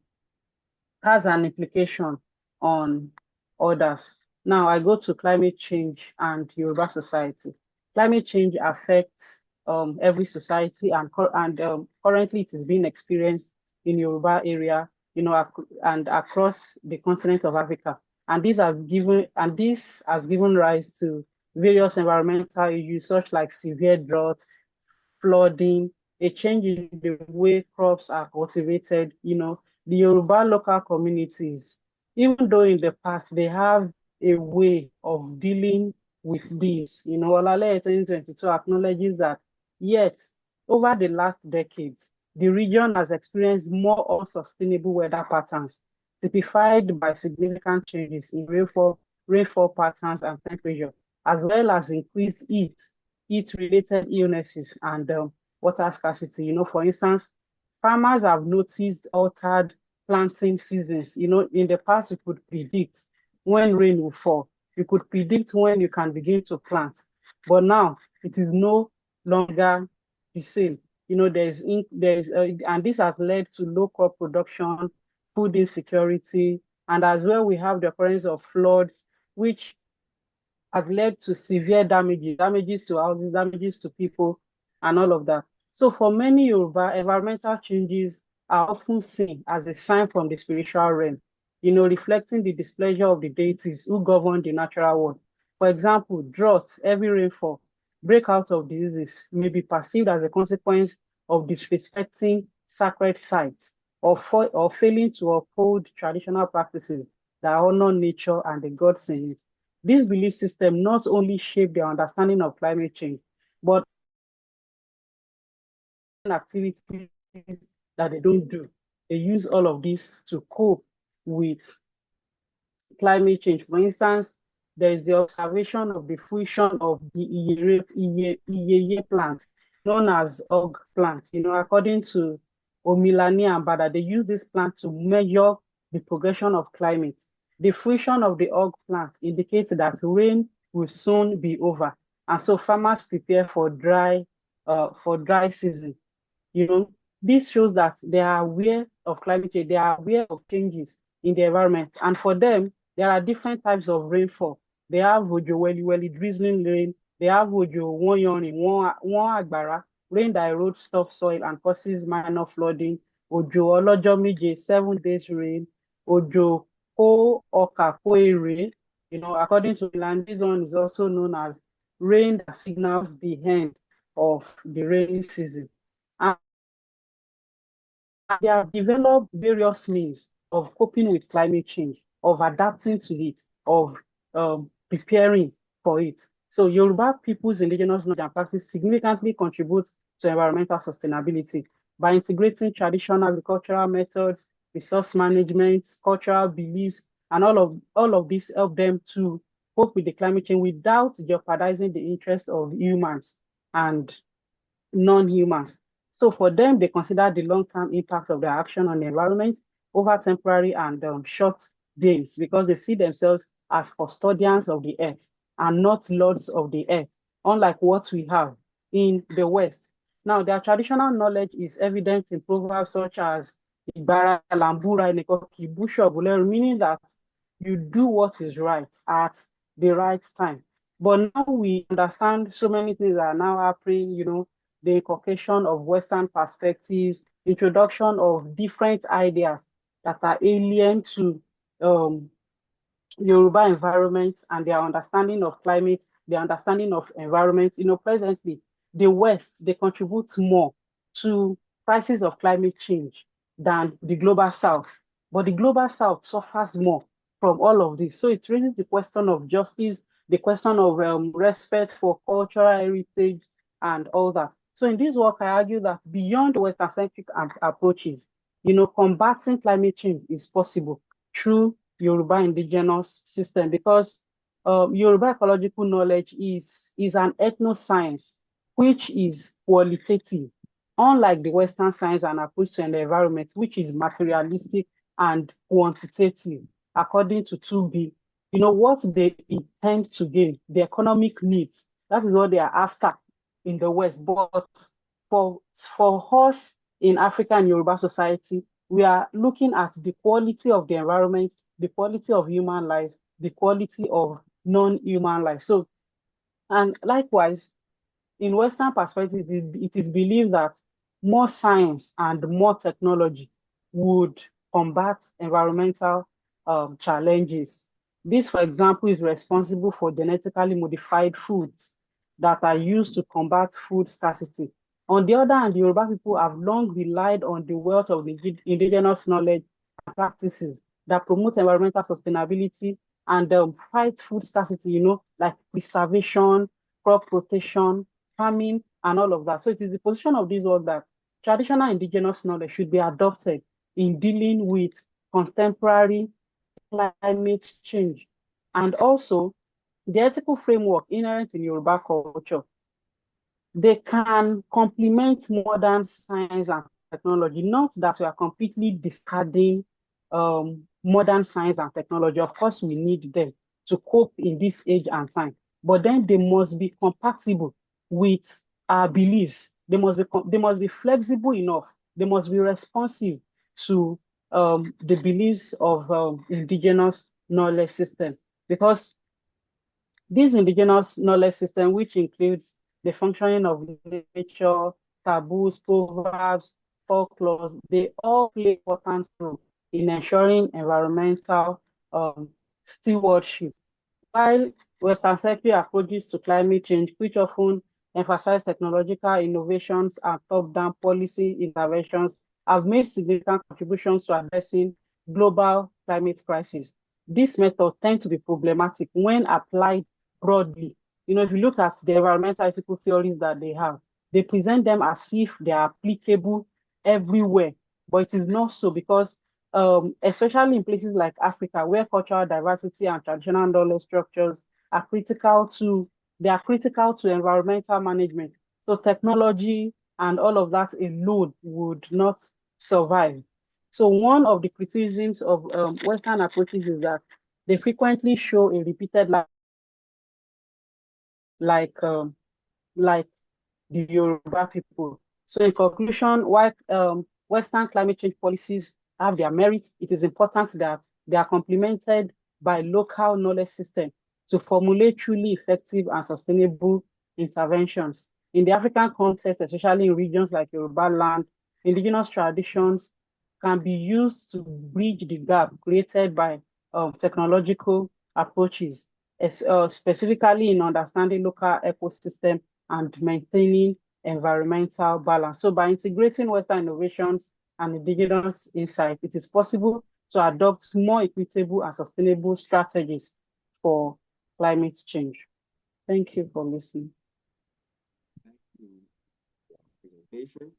has an implication on others. Now I go to climate change and Yoruba society. Climate change affects every society, and currently it is being experienced in Yoruba area, and across the continent of Africa. And this has given rise to various environmental issues such like severe drought, flooding, a change in the way crops are cultivated. The Yoruba local communities, even though in the past they have a way of dealing with this, Olale 2022 acknowledges that, yet over the last decades, the region has experienced more unsustainable weather patterns, typified by significant changes in rainfall patterns and temperature, as well as increased heat-related illnesses and water scarcity. For instance, farmers have noticed altered planting seasons. In the past, you could predict when rain will fall. You could predict when you can begin to plant. But now it is no longer the same. And this has led to low crop production, food insecurity, and as well we have the occurrence of floods, which has led to severe damages to houses, damages to people, and all of that. So for many Yoruba, environmental changes are often seen as a sign from the spiritual realm, reflecting the displeasure of the deities who govern the natural world. For example, drought, heavy rainfall, breakout of diseases may be perceived as a consequence of disrespecting sacred sites, or failing to uphold traditional practices that honor nature and the gods in it. This belief system not only shape their understanding of climate change, but activities that they don't do. They use all of this to cope with climate change. For instance, there is the observation of the fruition of the Iyeye plant, known as og plant. According to Omilani and Bada, they use this plant to measure the progression of climate. The fruition of the og plant indicates that rain will soon be over, and so farmers prepare for dry season. You know, this shows that they are aware of climate change, they are aware of changes in the environment. And for them, there are different types of rainfall. They have Ojo Welly Welly, drizzling rain. They have Ojo Wonyoni, Won Agbara, rain that erodes topsoil and causes minor flooding. Ojo Olojo Meje, 7 days rain. Ojo Ko Oka Ko Ere. According to Milan, this one is also known as rain that signals the end of the rainy season. And they have developed various means of coping with climate change, of adapting to it, of preparing for it. So Yoruba people's indigenous knowledge and practice significantly contribute to environmental sustainability by integrating traditional agricultural methods, resource management, cultural beliefs, and all of this help them to cope with the climate change without jeopardizing the interest of humans and non-humans. So for them, they consider the long-term impact of their action on the environment over temporary and short gains, because they see themselves as custodians of the earth and not lords of the earth, unlike what we have in the West. Now, their traditional knowledge is evident in proverbs such as Ibara, Lambura, Nekoki, Busho, Buleru, meaning that you do what is right at the right time. But now we understand so many things are now happening, the inculcation of Western perspectives, introduction of different ideas that are alien to um, Yoruba environment and their understanding of climate, their understanding of environment. Presently, the West, they contribute more to crisis of climate change than the global South. But the global South suffers more from all of this. So it raises the question of justice, the question of respect for cultural heritage and all that. So in this work, I argue that beyond Western-centric approaches, combating climate change is possible through Yoruba indigenous system, because Yoruba ecological knowledge is an ethnoscience which is qualitative, unlike the Western science and approach to the environment, which is materialistic and quantitative, according to 2B. You know, what they intend to gain, the economic needs, that is what they are after in the West. But for, for us in African Yoruba society, we are looking at the quality of the environment, the quality of human lives, the quality of non-human life. So, and likewise, in Western perspective, it is believed that more science and more technology would combat environmental challenges. This, for example, is responsible for genetically modified foods that are used to combat food scarcity. On the other hand, the Yoruba people have long relied on the wealth of the indigenous knowledge and practices that promote environmental sustainability and fight food scarcity, you know, like preservation, crop rotation, farming, and all of that. So it is the position of this work that traditional indigenous knowledge should be adopted in dealing with contemporary climate change. And also, the ethical framework inherent in Yoruba culture, they can complement modern science and technology. Not that we are completely discarding modern science and technology. Of course, we need them to cope in this age and time, but then they must be compatible with our beliefs. They must be flexible enough. They must be responsive to the beliefs of indigenous knowledge system, because this indigenous knowledge system, which includes the functioning of nature, taboos, proverbs, folklore, they all play important role in ensuring environmental stewardship. While Western-centric approaches to climate change, which often emphasize technological innovations and top-down policy interventions, have made significant contributions to addressing global climate crisis. This method tends to be problematic when applied broadly. You know, if you look at the environmental ethical theories that they have, they present them as if they are applicable everywhere, but it is not so, because especially in places like Africa, where cultural diversity and traditional knowledge structures are critical to environmental management. So technology and all of that alone would not survive. So one of the criticisms of Western approaches is that they frequently show a repeated like like the Yoruba people. So in conclusion, while Western climate change policies have their merits, it is important that they are complemented by local knowledge systems to formulate truly effective and sustainable interventions. In the African context, especially in regions like Yoruba land, indigenous traditions can be used to bridge the gap created by technological approaches, specifically in understanding local ecosystem and maintaining environmental balance. So by integrating Western innovations and indigenous insight, it is possible to adopt more equitable and sustainable strategies for climate change. Thank you for listening. Thank you for the presentation.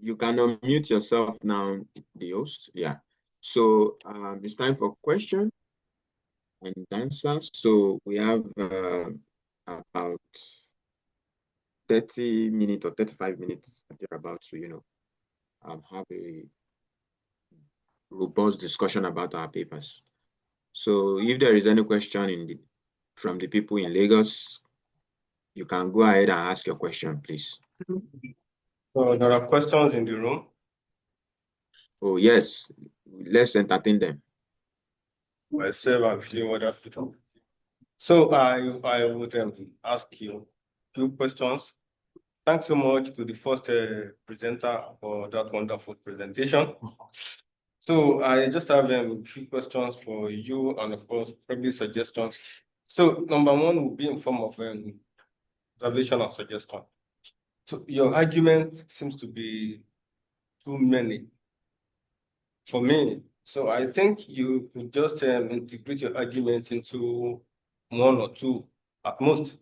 You can unmute yourself now, the host. Yeah. So it's time for questions and answers. So we have about 30 minutes or 35 minutes about to, have a robust discussion about our papers. So if there is any question from the people in Lagos, you can go ahead and ask your question, please. So there are questions in the room. Oh, yes. Let's entertain them. Myself, I'm feeling what people. So I would ask you a few questions. Thanks so much to the first presenter for that wonderful presentation. So I just have a few questions for you, and of course, probably suggestions. So number one will be in form of observation and suggestion. So your argument seems to be too many for me. So I think you could just integrate your argument into one or two at most,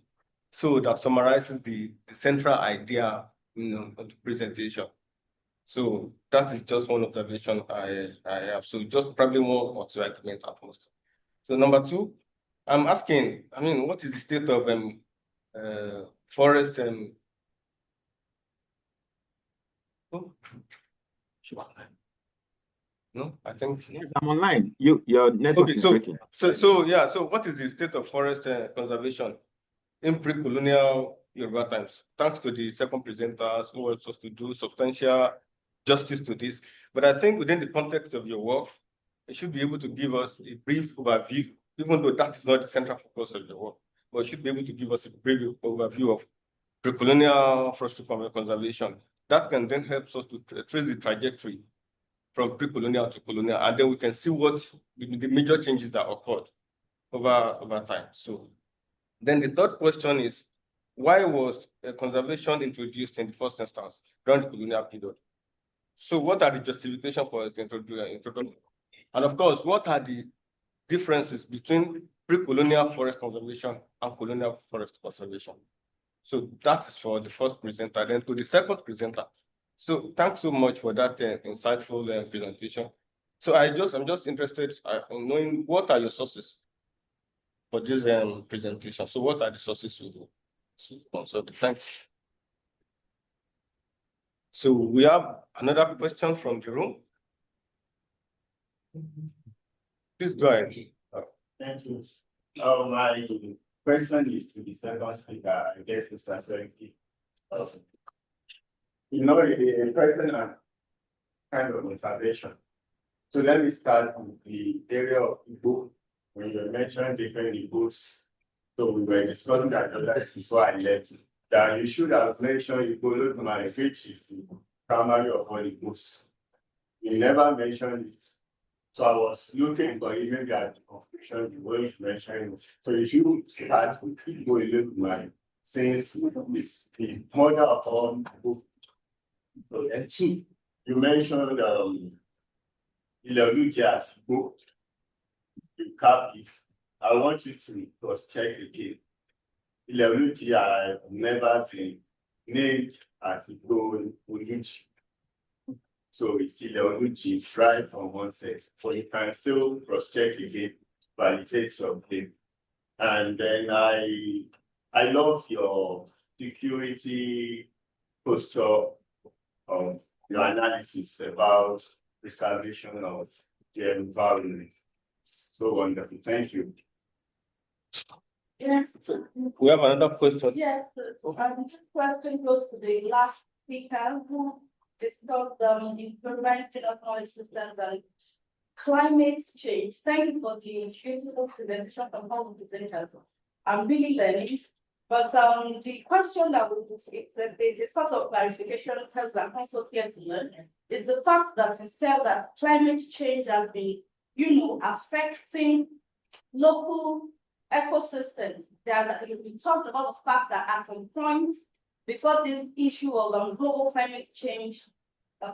so that summarizes the central idea, of the presentation. So that is just one observation I have. So just probably one or two arguments at most. So number two, I'm asking, what is the state of forest and no, I think Yes, I'm online. Your network okay. is breaking. So what is the state of forest conservation in pre-colonial Yoruba times? Thanks to the second presenters who helped us to do substantial justice to this. But I think within the context of your work, you should be able to give us a brief overview, even though that is not the central focus of your work, but you should be able to give us a brief overview of pre-colonial forestry conservation. That can then help us to trace the trajectory from pre-colonial to colonial, and then we can see what the major changes that occurred over time. So then the third question is, why was conservation introduced in the first instance during the colonial period? So what are the justifications for the introduction? And of course, what are the differences between pre-colonial forest conservation and colonial forest conservation? So that is for the first presenter. Then to the second presenter. So thanks so much for that insightful presentation. So I'm just interested in knowing what are your sources for this presentation. So what are the sources you consulted? Thanks. So we have another question from the room. Please go ahead. Thank you. My question is to the second speaker, I guess, Mr. Seriki. The question and kind of intervention. So let me start with the area of Igbo. When you mentioned different Igbos, so we were discussing that before I left, that you should have mentioned Igbo look my which is the primary of all Igbos. You never mentioned it. So I was looking for even that confusion the way you mentioned. So you should start with Igbo look my since it's the mother of all Igbo. So and two, you mentioned Iloluja as Igbo. You cap it. I want you to cross-check again. Iloluja have never been named as Igbo Oluji. So it's Iloluji right from one set. But you can still cross-check again, validate your claim. And then I love your security posture of your analysis about preservation of the environment. So wonderful. Thank you. Yes. We have another question. Yes, this question goes to the last speaker who discussed the Indigenous knowledge systems and climate change. Thank you for the beautiful presentation from all the presenters. I'm really learning. But the question that we the sort of clarification because I'm also here to learn is the fact that you said that climate change has been, affecting local ecosystems. We talked about the fact that at some point before this issue of global climate change,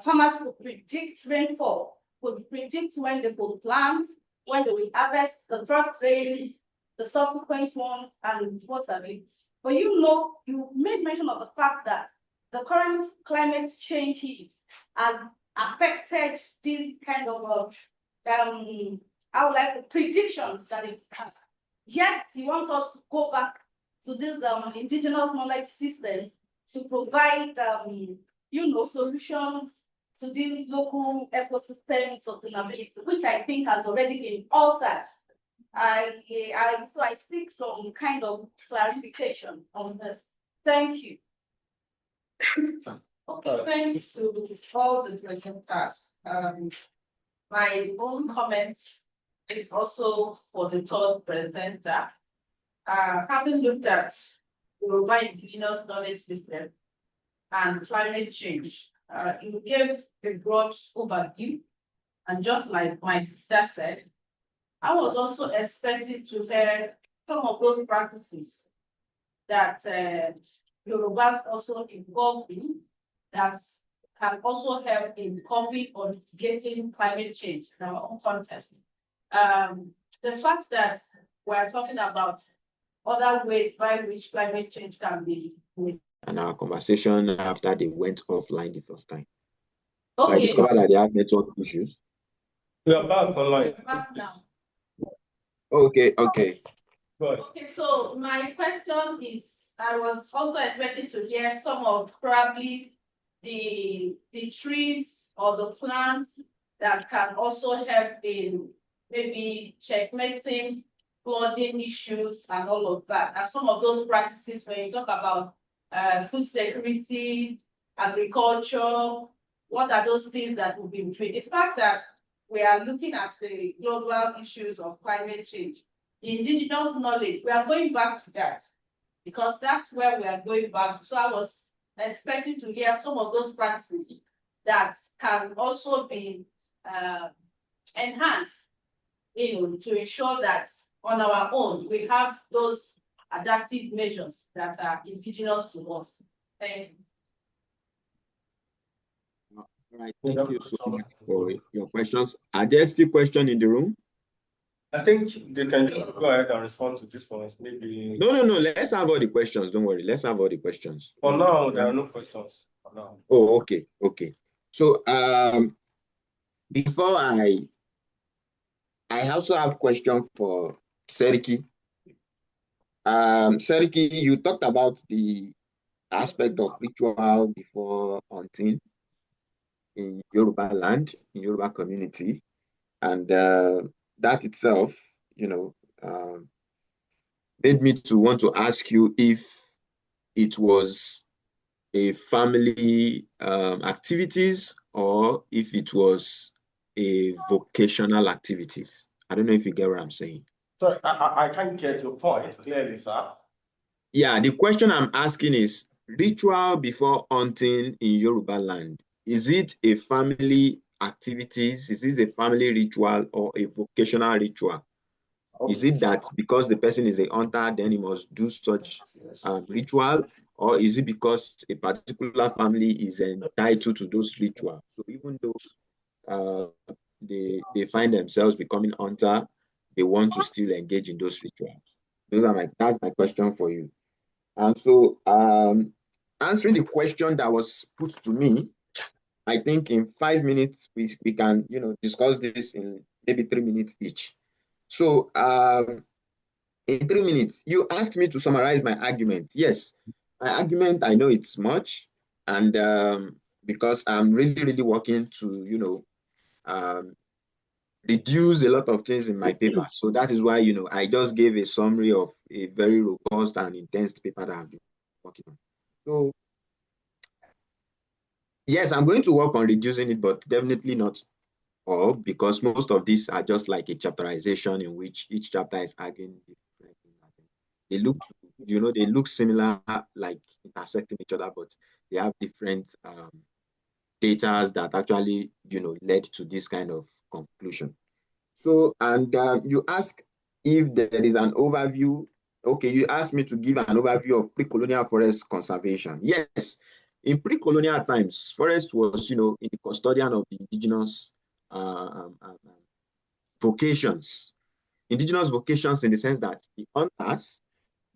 farmers could predict rainfall, could predict when they could plant, when they will harvest the first rains, the subsequent ones, and what have you. But you made mention of the fact that the current climate change issues have affected these kind of predictions that it can. Yet you want us to go back to these indigenous knowledge systems to provide solutions to these local ecosystem sustainability, which I think has already been altered. So I seek some kind of clarification on this. Thank you. Okay, thanks to all the presenters. My own comments is also for the third presenter. Having looked at Yoruba Indigenous knowledge system and climate change, you gave a broad overview, and just like my sister said, I was also expecting to hear some of those practices that Yorubas also involved in that can also help in coping or mitigating climate change in our own context. The fact that we're talking about other ways by which climate change can be. And our conversation after they went offline the first time. Okay. So I discovered that they had network issues. We are back online. Back now. Okay, okay. Good. Okay, so my question is, I was also expecting to hear some of probably the trees or the plants that can also help in maybe checkmating flooding issues and all of that. And some of those practices when you talk about food security, agriculture, what are those things that will be between? The fact that we are looking at the global issues of climate change, the indigenous knowledge, we are going back to that because that's where we are going back to. So I was expecting to hear some of those practices that can also be uh, enhanced, to ensure that on our own we have those adaptive measures that are indigenous to us. Thank you. All right, thank you so much for your questions. Are there still questions in the room? I think they can just go ahead and respond to this one. Maybe No. Let's have all the questions. Don't worry. Let's have all the questions. for now there are no questions. For now. Oh, okay. So before I also have question for Seriki. Seriki, you talked about the aspect of ritual before hunting in Yoruba land, in Yoruba community, and that itself, you know, made me to want to ask you if it was a family activities or if it was a vocational activities. I don't know if you get what I'm saying. Sorry, I can't get your point clearly, sir. Yeah, the question I'm asking is ritual before hunting in Yoruba land. Is it a family activities? Is it a family ritual or a vocational ritual? Is it that because the person is a hunter, then he must do such ritual, or is it because a particular family is entitled to those rituals? So even though they find themselves becoming hunter, they want to still engage in those rituals. That's my question for you. And so answering the question that was put to me, I think in 5 minutes we can discuss this in maybe 3 minutes each. So in 3 minutes, you asked me to summarize my argument. Yes, my argument, I know it's much, and because I'm really, really working to, um, reduce a lot of things in my paper. So that is why, I just gave a summary of a very robust and intense paper that I've been working on. So yes, I'm going to work on reducing it, but definitely not all, because most of these are just like a chapterization in which each chapter is arguing different things. They look, they look similar, like intersecting each other, but they have different data that actually, led to this kind of conclusion. So, and you ask if there is an overview. Okay, you asked me to give an overview of pre-colonial forest conservation. Yes, in pre-colonial times, forest was, in the custodian of the indigenous vocations. Indigenous vocations in the sense that the hunters,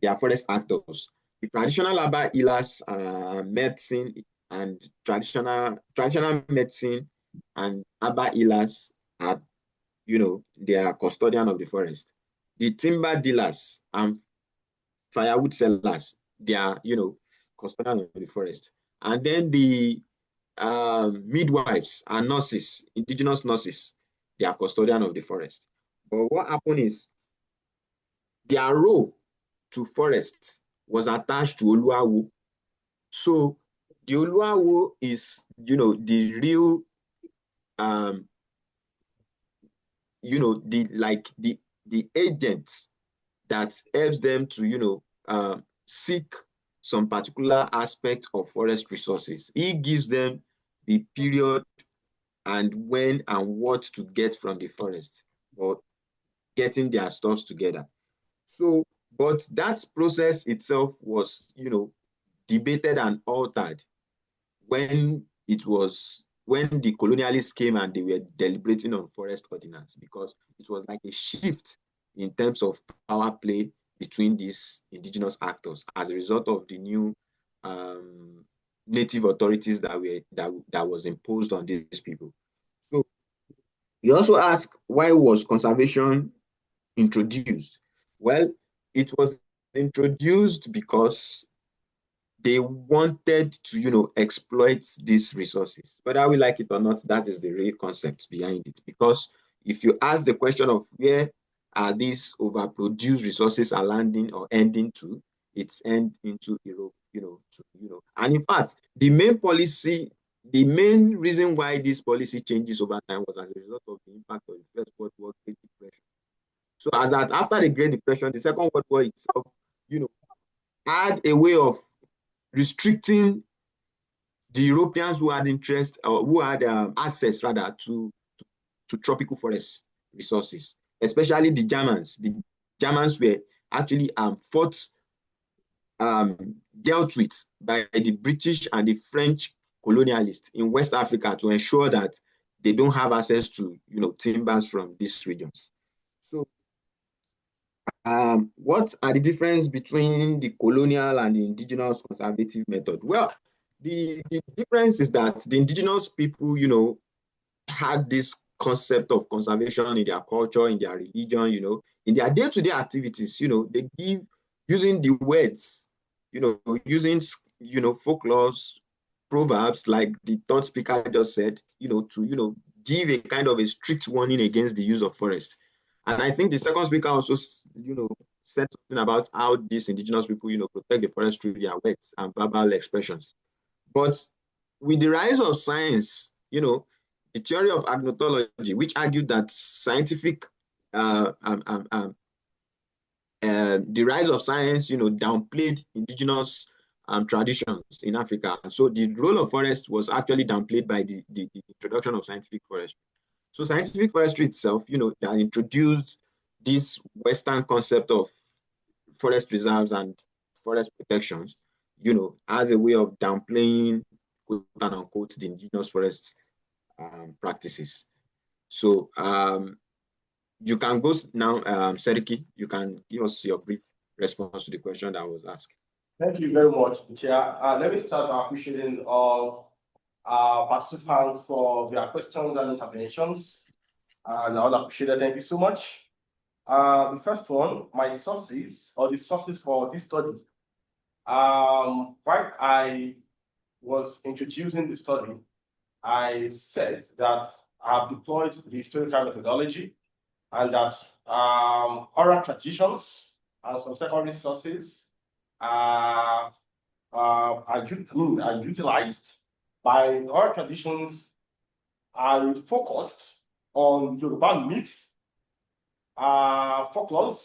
they are forest actors. The traditional Aba healers, medicine and traditional medicine and Aba healers are, they are custodian of the forest. The timber dealers and firewood sellers, they are, custodian of the forest. And then the midwives and nurses, indigenous nurses, they are custodian of the forest. But what happened is their role to forest was attached to Oluawo. So the Oluawo is, the real, the agent that helps them to, seek some particular aspect of forest resources. He gives them the period and when and what to get from the forest for getting their stuffs together. So, but that process itself was, debated and altered when the colonialists came and they were deliberating on forest ordinance, because it was like a shift in terms of power play between these indigenous actors as a result of the new native authorities that was imposed on these people. So you also ask, why was conservation introduced? Well, it was introduced because they wanted to exploit these resources. Whether we like it or not, that is the real concept behind it. Because if you ask the question of where are these overproduced resources are landing or ending to, it's end into Europe. And in fact, the the main reason why this policy changes over time was as a result of the impact of the First World War, Great Depression. So after the Great Depression, the Second World War itself, had a way of restricting the Europeans who had interest or who had access rather to tropical forest resources, especially the Germans. The Germans were actually dealt with by the British and the French colonialists in West Africa to ensure that they don't have access to timbers from these regions. So what are the difference between the colonial and the indigenous conservative method? Well, the difference is that the indigenous people, had this concept of conservation in their culture, in their religion, in their day-to-day activities, they give using the words, using folklores, proverbs, like the third speaker just said, to give a kind of a strict warning against the use of forest. And I think the second speaker also, said something about how these indigenous people, protect the forest through their words and verbal expressions. But with the rise of science, the theory of agnotology, which argued that the rise of science, downplayed indigenous traditions in Africa. And so the role of forest was actually downplayed by the introduction of scientific forestry. So scientific forestry itself, that introduced this Western concept of forest reserves and forest protections, as a way of downplaying, quote unquote, the indigenous forest practices. So you can go now, Seriki, you can give us your brief response to the question that was asked. Thank you very much, Chair. Let me start by appreciating all participants for their questions and interventions. And I would appreciate it. Thank you so much. The first one, my sources or the sources for this study. While I was introducing the study, I said that I've deployed the historical methodology and that oral traditions and some secondary sources are utilized by oral traditions are focused on Yoruba myths, folklores,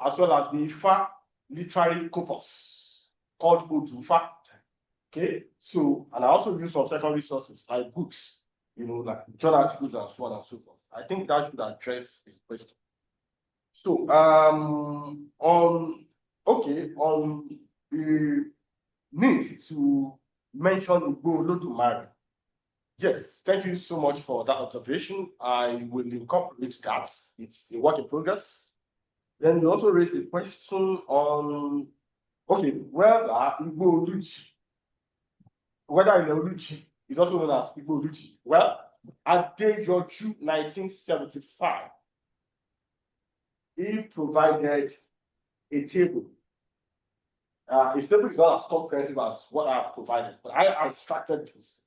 as well as the Ifa literary corpus called Odufa. Okay, so, and I also use some secondary sources like books, like journal articles and so on and so forth. I think that should address the question. So, on the need to mention Igbo Olodumare. Yes, thank you so much for that observation. I will incorporate that. It's a work in progress. Then you also raised a question on, whether Igbo Oluchi, whether in Oluchi is also known as Igbo Oluchi. Well, at Adejoju 1975, he provided a table. His table is not as comprehensive as what I have provided, but I extracted this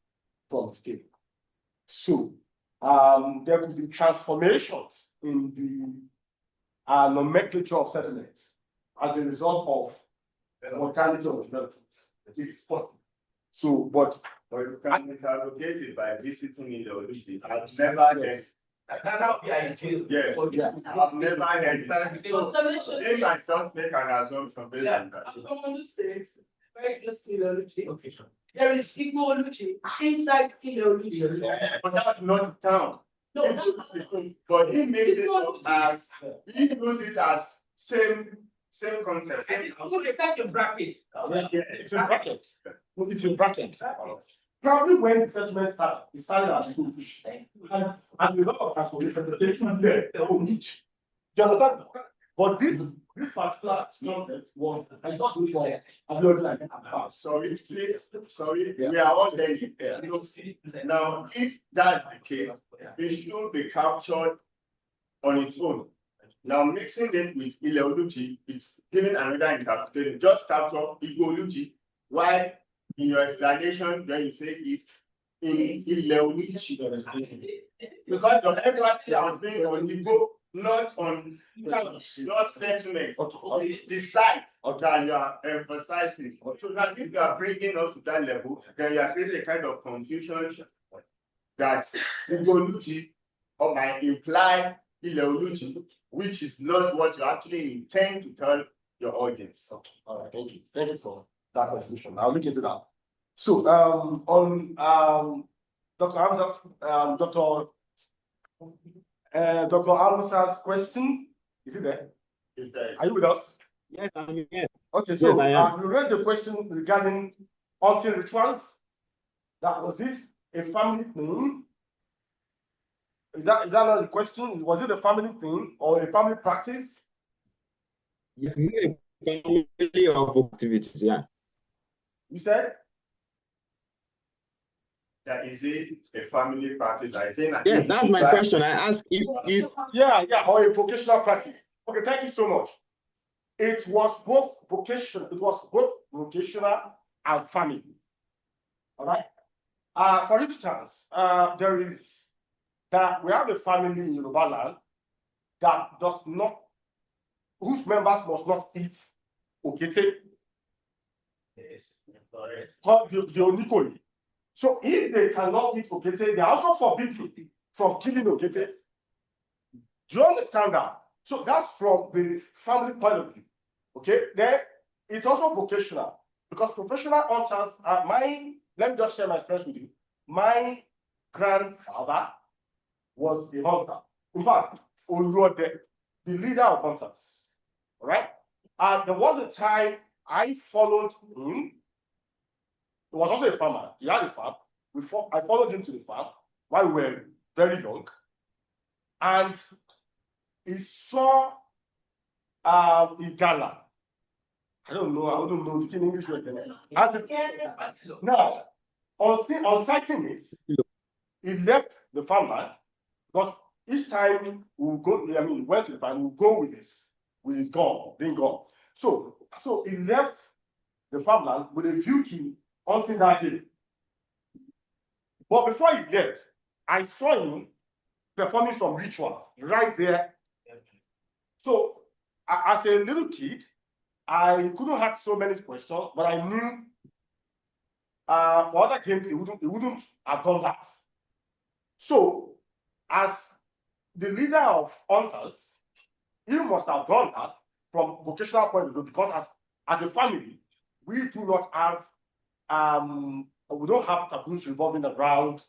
from his table. So there could be transformations in the nomenclature of settlement as a result of mortality of development. It is possible. So, but you can interrogate it by visiting in the origin. I've never heard. That would be ideal. Yeah, I've never heard it. So, if I just make an assumption based on that. I'm from the States, very close to Ecology. Okay. There is Ecology inside Ecology. But that's not the town. No, but he makes it up as he uses it as same concept. It's such a bracket. Yeah, it's in brackets. It's in brackets. Probably when the settlement started, it started as a fish. And a lot of transformation, the taking there, the whole niche. Do you understand? But this particular concept was, I got which one, I'm not like sorry, please, sorry, we are all learning. Now, if that's the case, it should be captured on its own. Now mixing it with Ileoluchi, it's giving another interpretation. Just capture Igoluchi. Why in your explanation then you say it's in Ileoluchi? Because your emphasis has been on Igbo, not on not settlement. It's the site that you are emphasizing. So that if you are bringing us to that level, then you are creating a kind of confusion that Igoluchi or might imply Ileoluchi, which is not what you actually intend to tell your audience. Okay. All right. Thank you. Thank you for that contribution. I'll look into that. So, on Dr. Hamza's, Dr. Hamza's question, is it there? Is there? Are you with us? Yes, I'm here. Okay, Yes, so I am. you raised the question regarding hunting rituals. That was it a family thing? Is that not the question? Was it a family thing or a family practice? Yes, it's a family of activities, yeah. You said? That is it a family practice? I say Yes, that's my question. I asked if Yeah, or a vocational practice. Okay, thank you so much. It was both vocational and family. All right. For instance, we have a family in Yoruba land that does not, whose members must not eat okete. Yes. Called the Onikoi. So if they cannot eat okete, they are also forbidden from killing okete. Do you understand that? So that's from the family point of view. Okay, then it's also vocational because professional hunters are let me just share my experience with you. My grandfather was a hunter. In fact, Oluode, the leader of hunters. All right. And there was a time I followed him. He was also a farmer. He had a farm. I followed him to the farm while we were very young. And he saw Igala. I don't know the English word. Now, on sighting it, he left the farmland because each time we go, went to the farm, we go with his gun, being gone. So he left the farmland with a view to hunting that day. But before he left, I saw him performing some rituals right there. So as a little kid, I couldn't ask so many questions, but I knew for other games he wouldn't have done that. So, as the leader of hunters, he must have done that from vocational point of view because as a family, we do not have we don't have taboos revolving around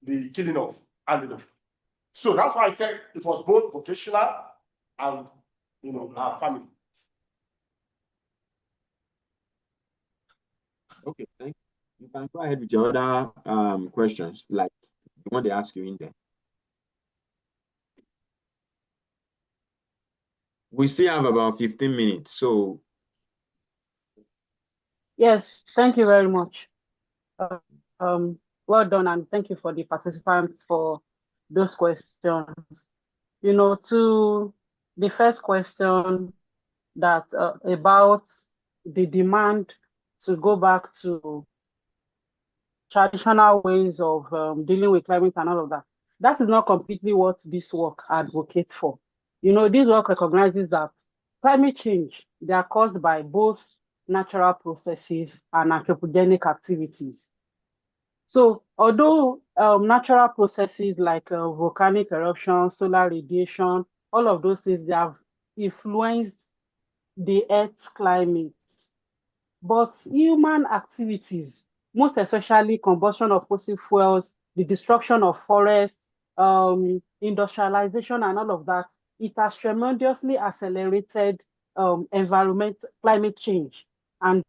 the killing of animals. So that's why I said it was both vocational and our family. okay, thank you. You can go ahead with your other questions, like the one they ask you in there. We still have about 15 minutes, so Yes, thank you very much. Well done, and thank you for the participants for those questions. To the first question that about the demand to go back to traditional ways of dealing with climate and all of that. That is not completely what this work advocates for. This work recognizes that climate change, they are caused by both natural processes and anthropogenic activities. So although natural processes like volcanic eruption, solar radiation, all of those things, they have influenced the Earth's climate, but human activities, most especially combustion of fossil fuels, the destruction of forests, industrialization and all of that, it has tremendously accelerated climate change and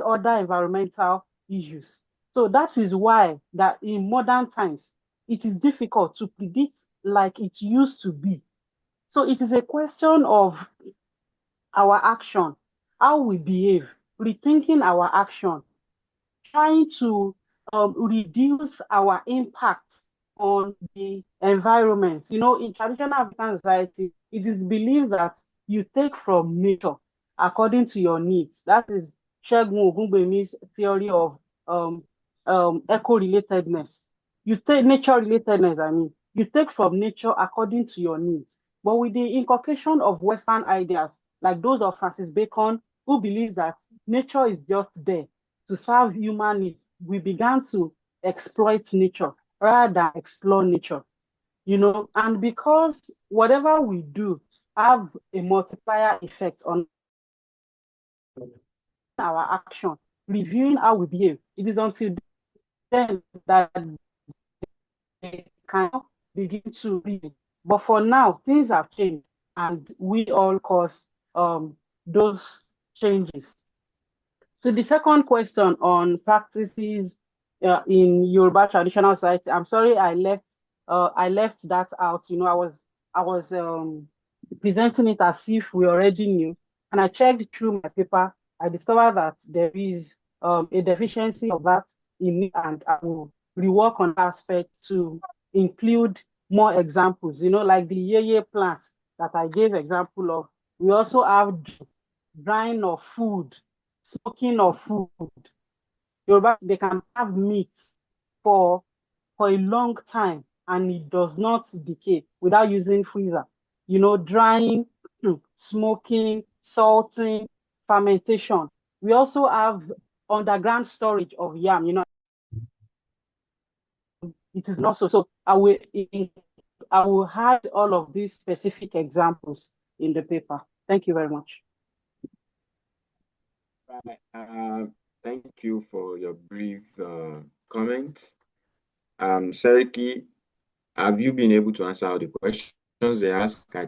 other environmental issues. So that is why that in modern times, it is difficult to predict like it used to be. So it is a question of our action, how we behave, rethinking our action, trying to reduce our impact on the environment. You know, in traditional African society, it is believed that you take from nature according to your needs. That is Segun Ogungbemi's theory of eco-relatedness. You take nature-relatedness, I mean, you take from nature according to your needs. But with the inculcation of Western ideas, like those of Francis Bacon, who believes that nature is just there to serve human needs, we began to exploit nature rather than explore nature, you know, and because whatever we do have a multiplier effect on our action, reviewing how we behave, it is until then that they can begin to read. But for now, things have changed, and we all cause those changes. So the second question on practices in Yoruba traditional society, I'm sorry I left that out. You know, I was presenting it as if we already knew, and I checked through my paper. I discovered that there is a deficiency of that in it, and I will rework on that aspect to include more examples. You know, like the yeye plant that I gave example of. We also have drying of food, smoking of food. Yoruba, they can have meat for a long time and it does not decay without using freezer. You know, drying, smoking, salting, fermentation. We also have underground storage of yam. You know, it is not so. So I will add all of these specific examples in the paper. Thank you very much. Thank you for your brief comment. Seriki, have you been able to answer all the questions they asked? Yeah,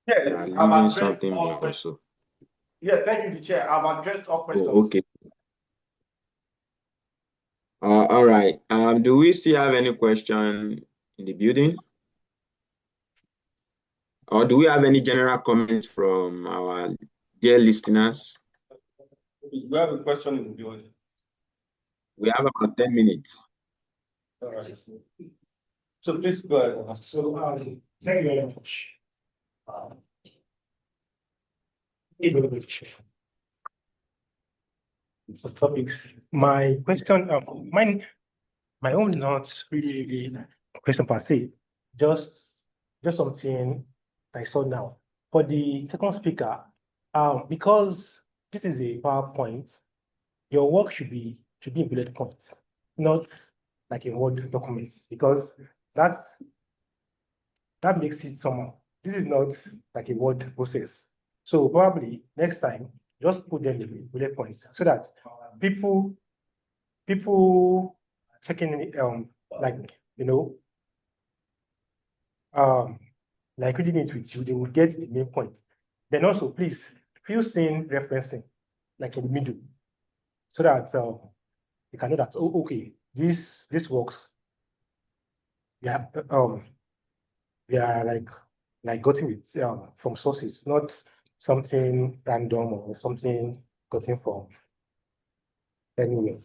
Are I've leaving addressed something all there questions. also? Yeah, thank you, the chair. I've addressed all questions. Oh, okay. All right. Do we still have any question in the building? Or do we have any general comments from our dear listeners? We have a question in the building. We have about 10 minutes. All right. So please go ahead. So thank you very much. Topics. My question, my own is not really a question per se, just something I saw now. For the second speaker, because this is a PowerPoint, your work should be in bullet points, not like a Word document, because that makes it somehow. This is not like a Word process. So probably next time, just put them in bullet points so that people checking like like reading it with you, they will get the main point. Then also please feel seen referencing like in the middle so that you can know that, oh, okay, this works. Yeah, we are like gotten it from sources, not something random or something gotten from anywhere.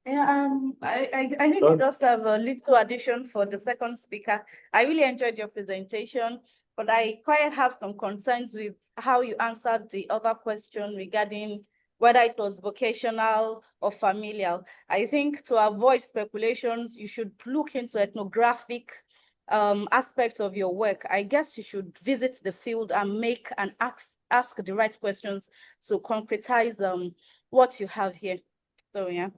Yeah, I think I just have a little addition for the second speaker. I really enjoyed your presentation, but I quite have some concerns with how you answered the other question regarding whether it was vocational or familial. I think to avoid speculations, you should look into ethnographic aspects of your work. I guess you should visit the field and make and ask the right questions to concretize what you have here. So yeah.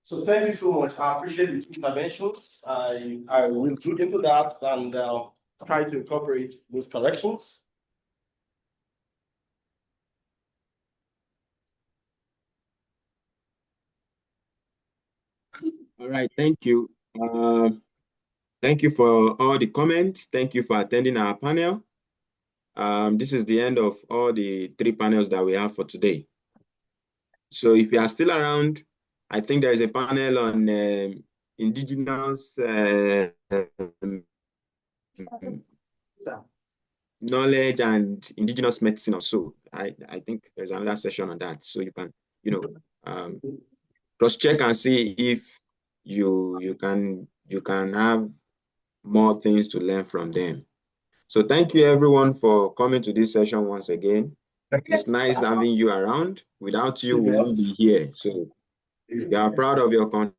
So thank you so much. I appreciate the interventions. I will look into that and try to incorporate those corrections. All right, thank you. Thank you for all the comments. Thank you for attending our panel. This is the end of all the 3 panels that we have for today. So if you are still around, I think there is a panel on indigenous knowledge and indigenous medicine also. I think there's another session on that. So you can, cross-check and see if you can have more things to learn from them. So thank you everyone for coming to this session once again. It's nice having you around. Without you, we won't be here. So we are proud of your contribution.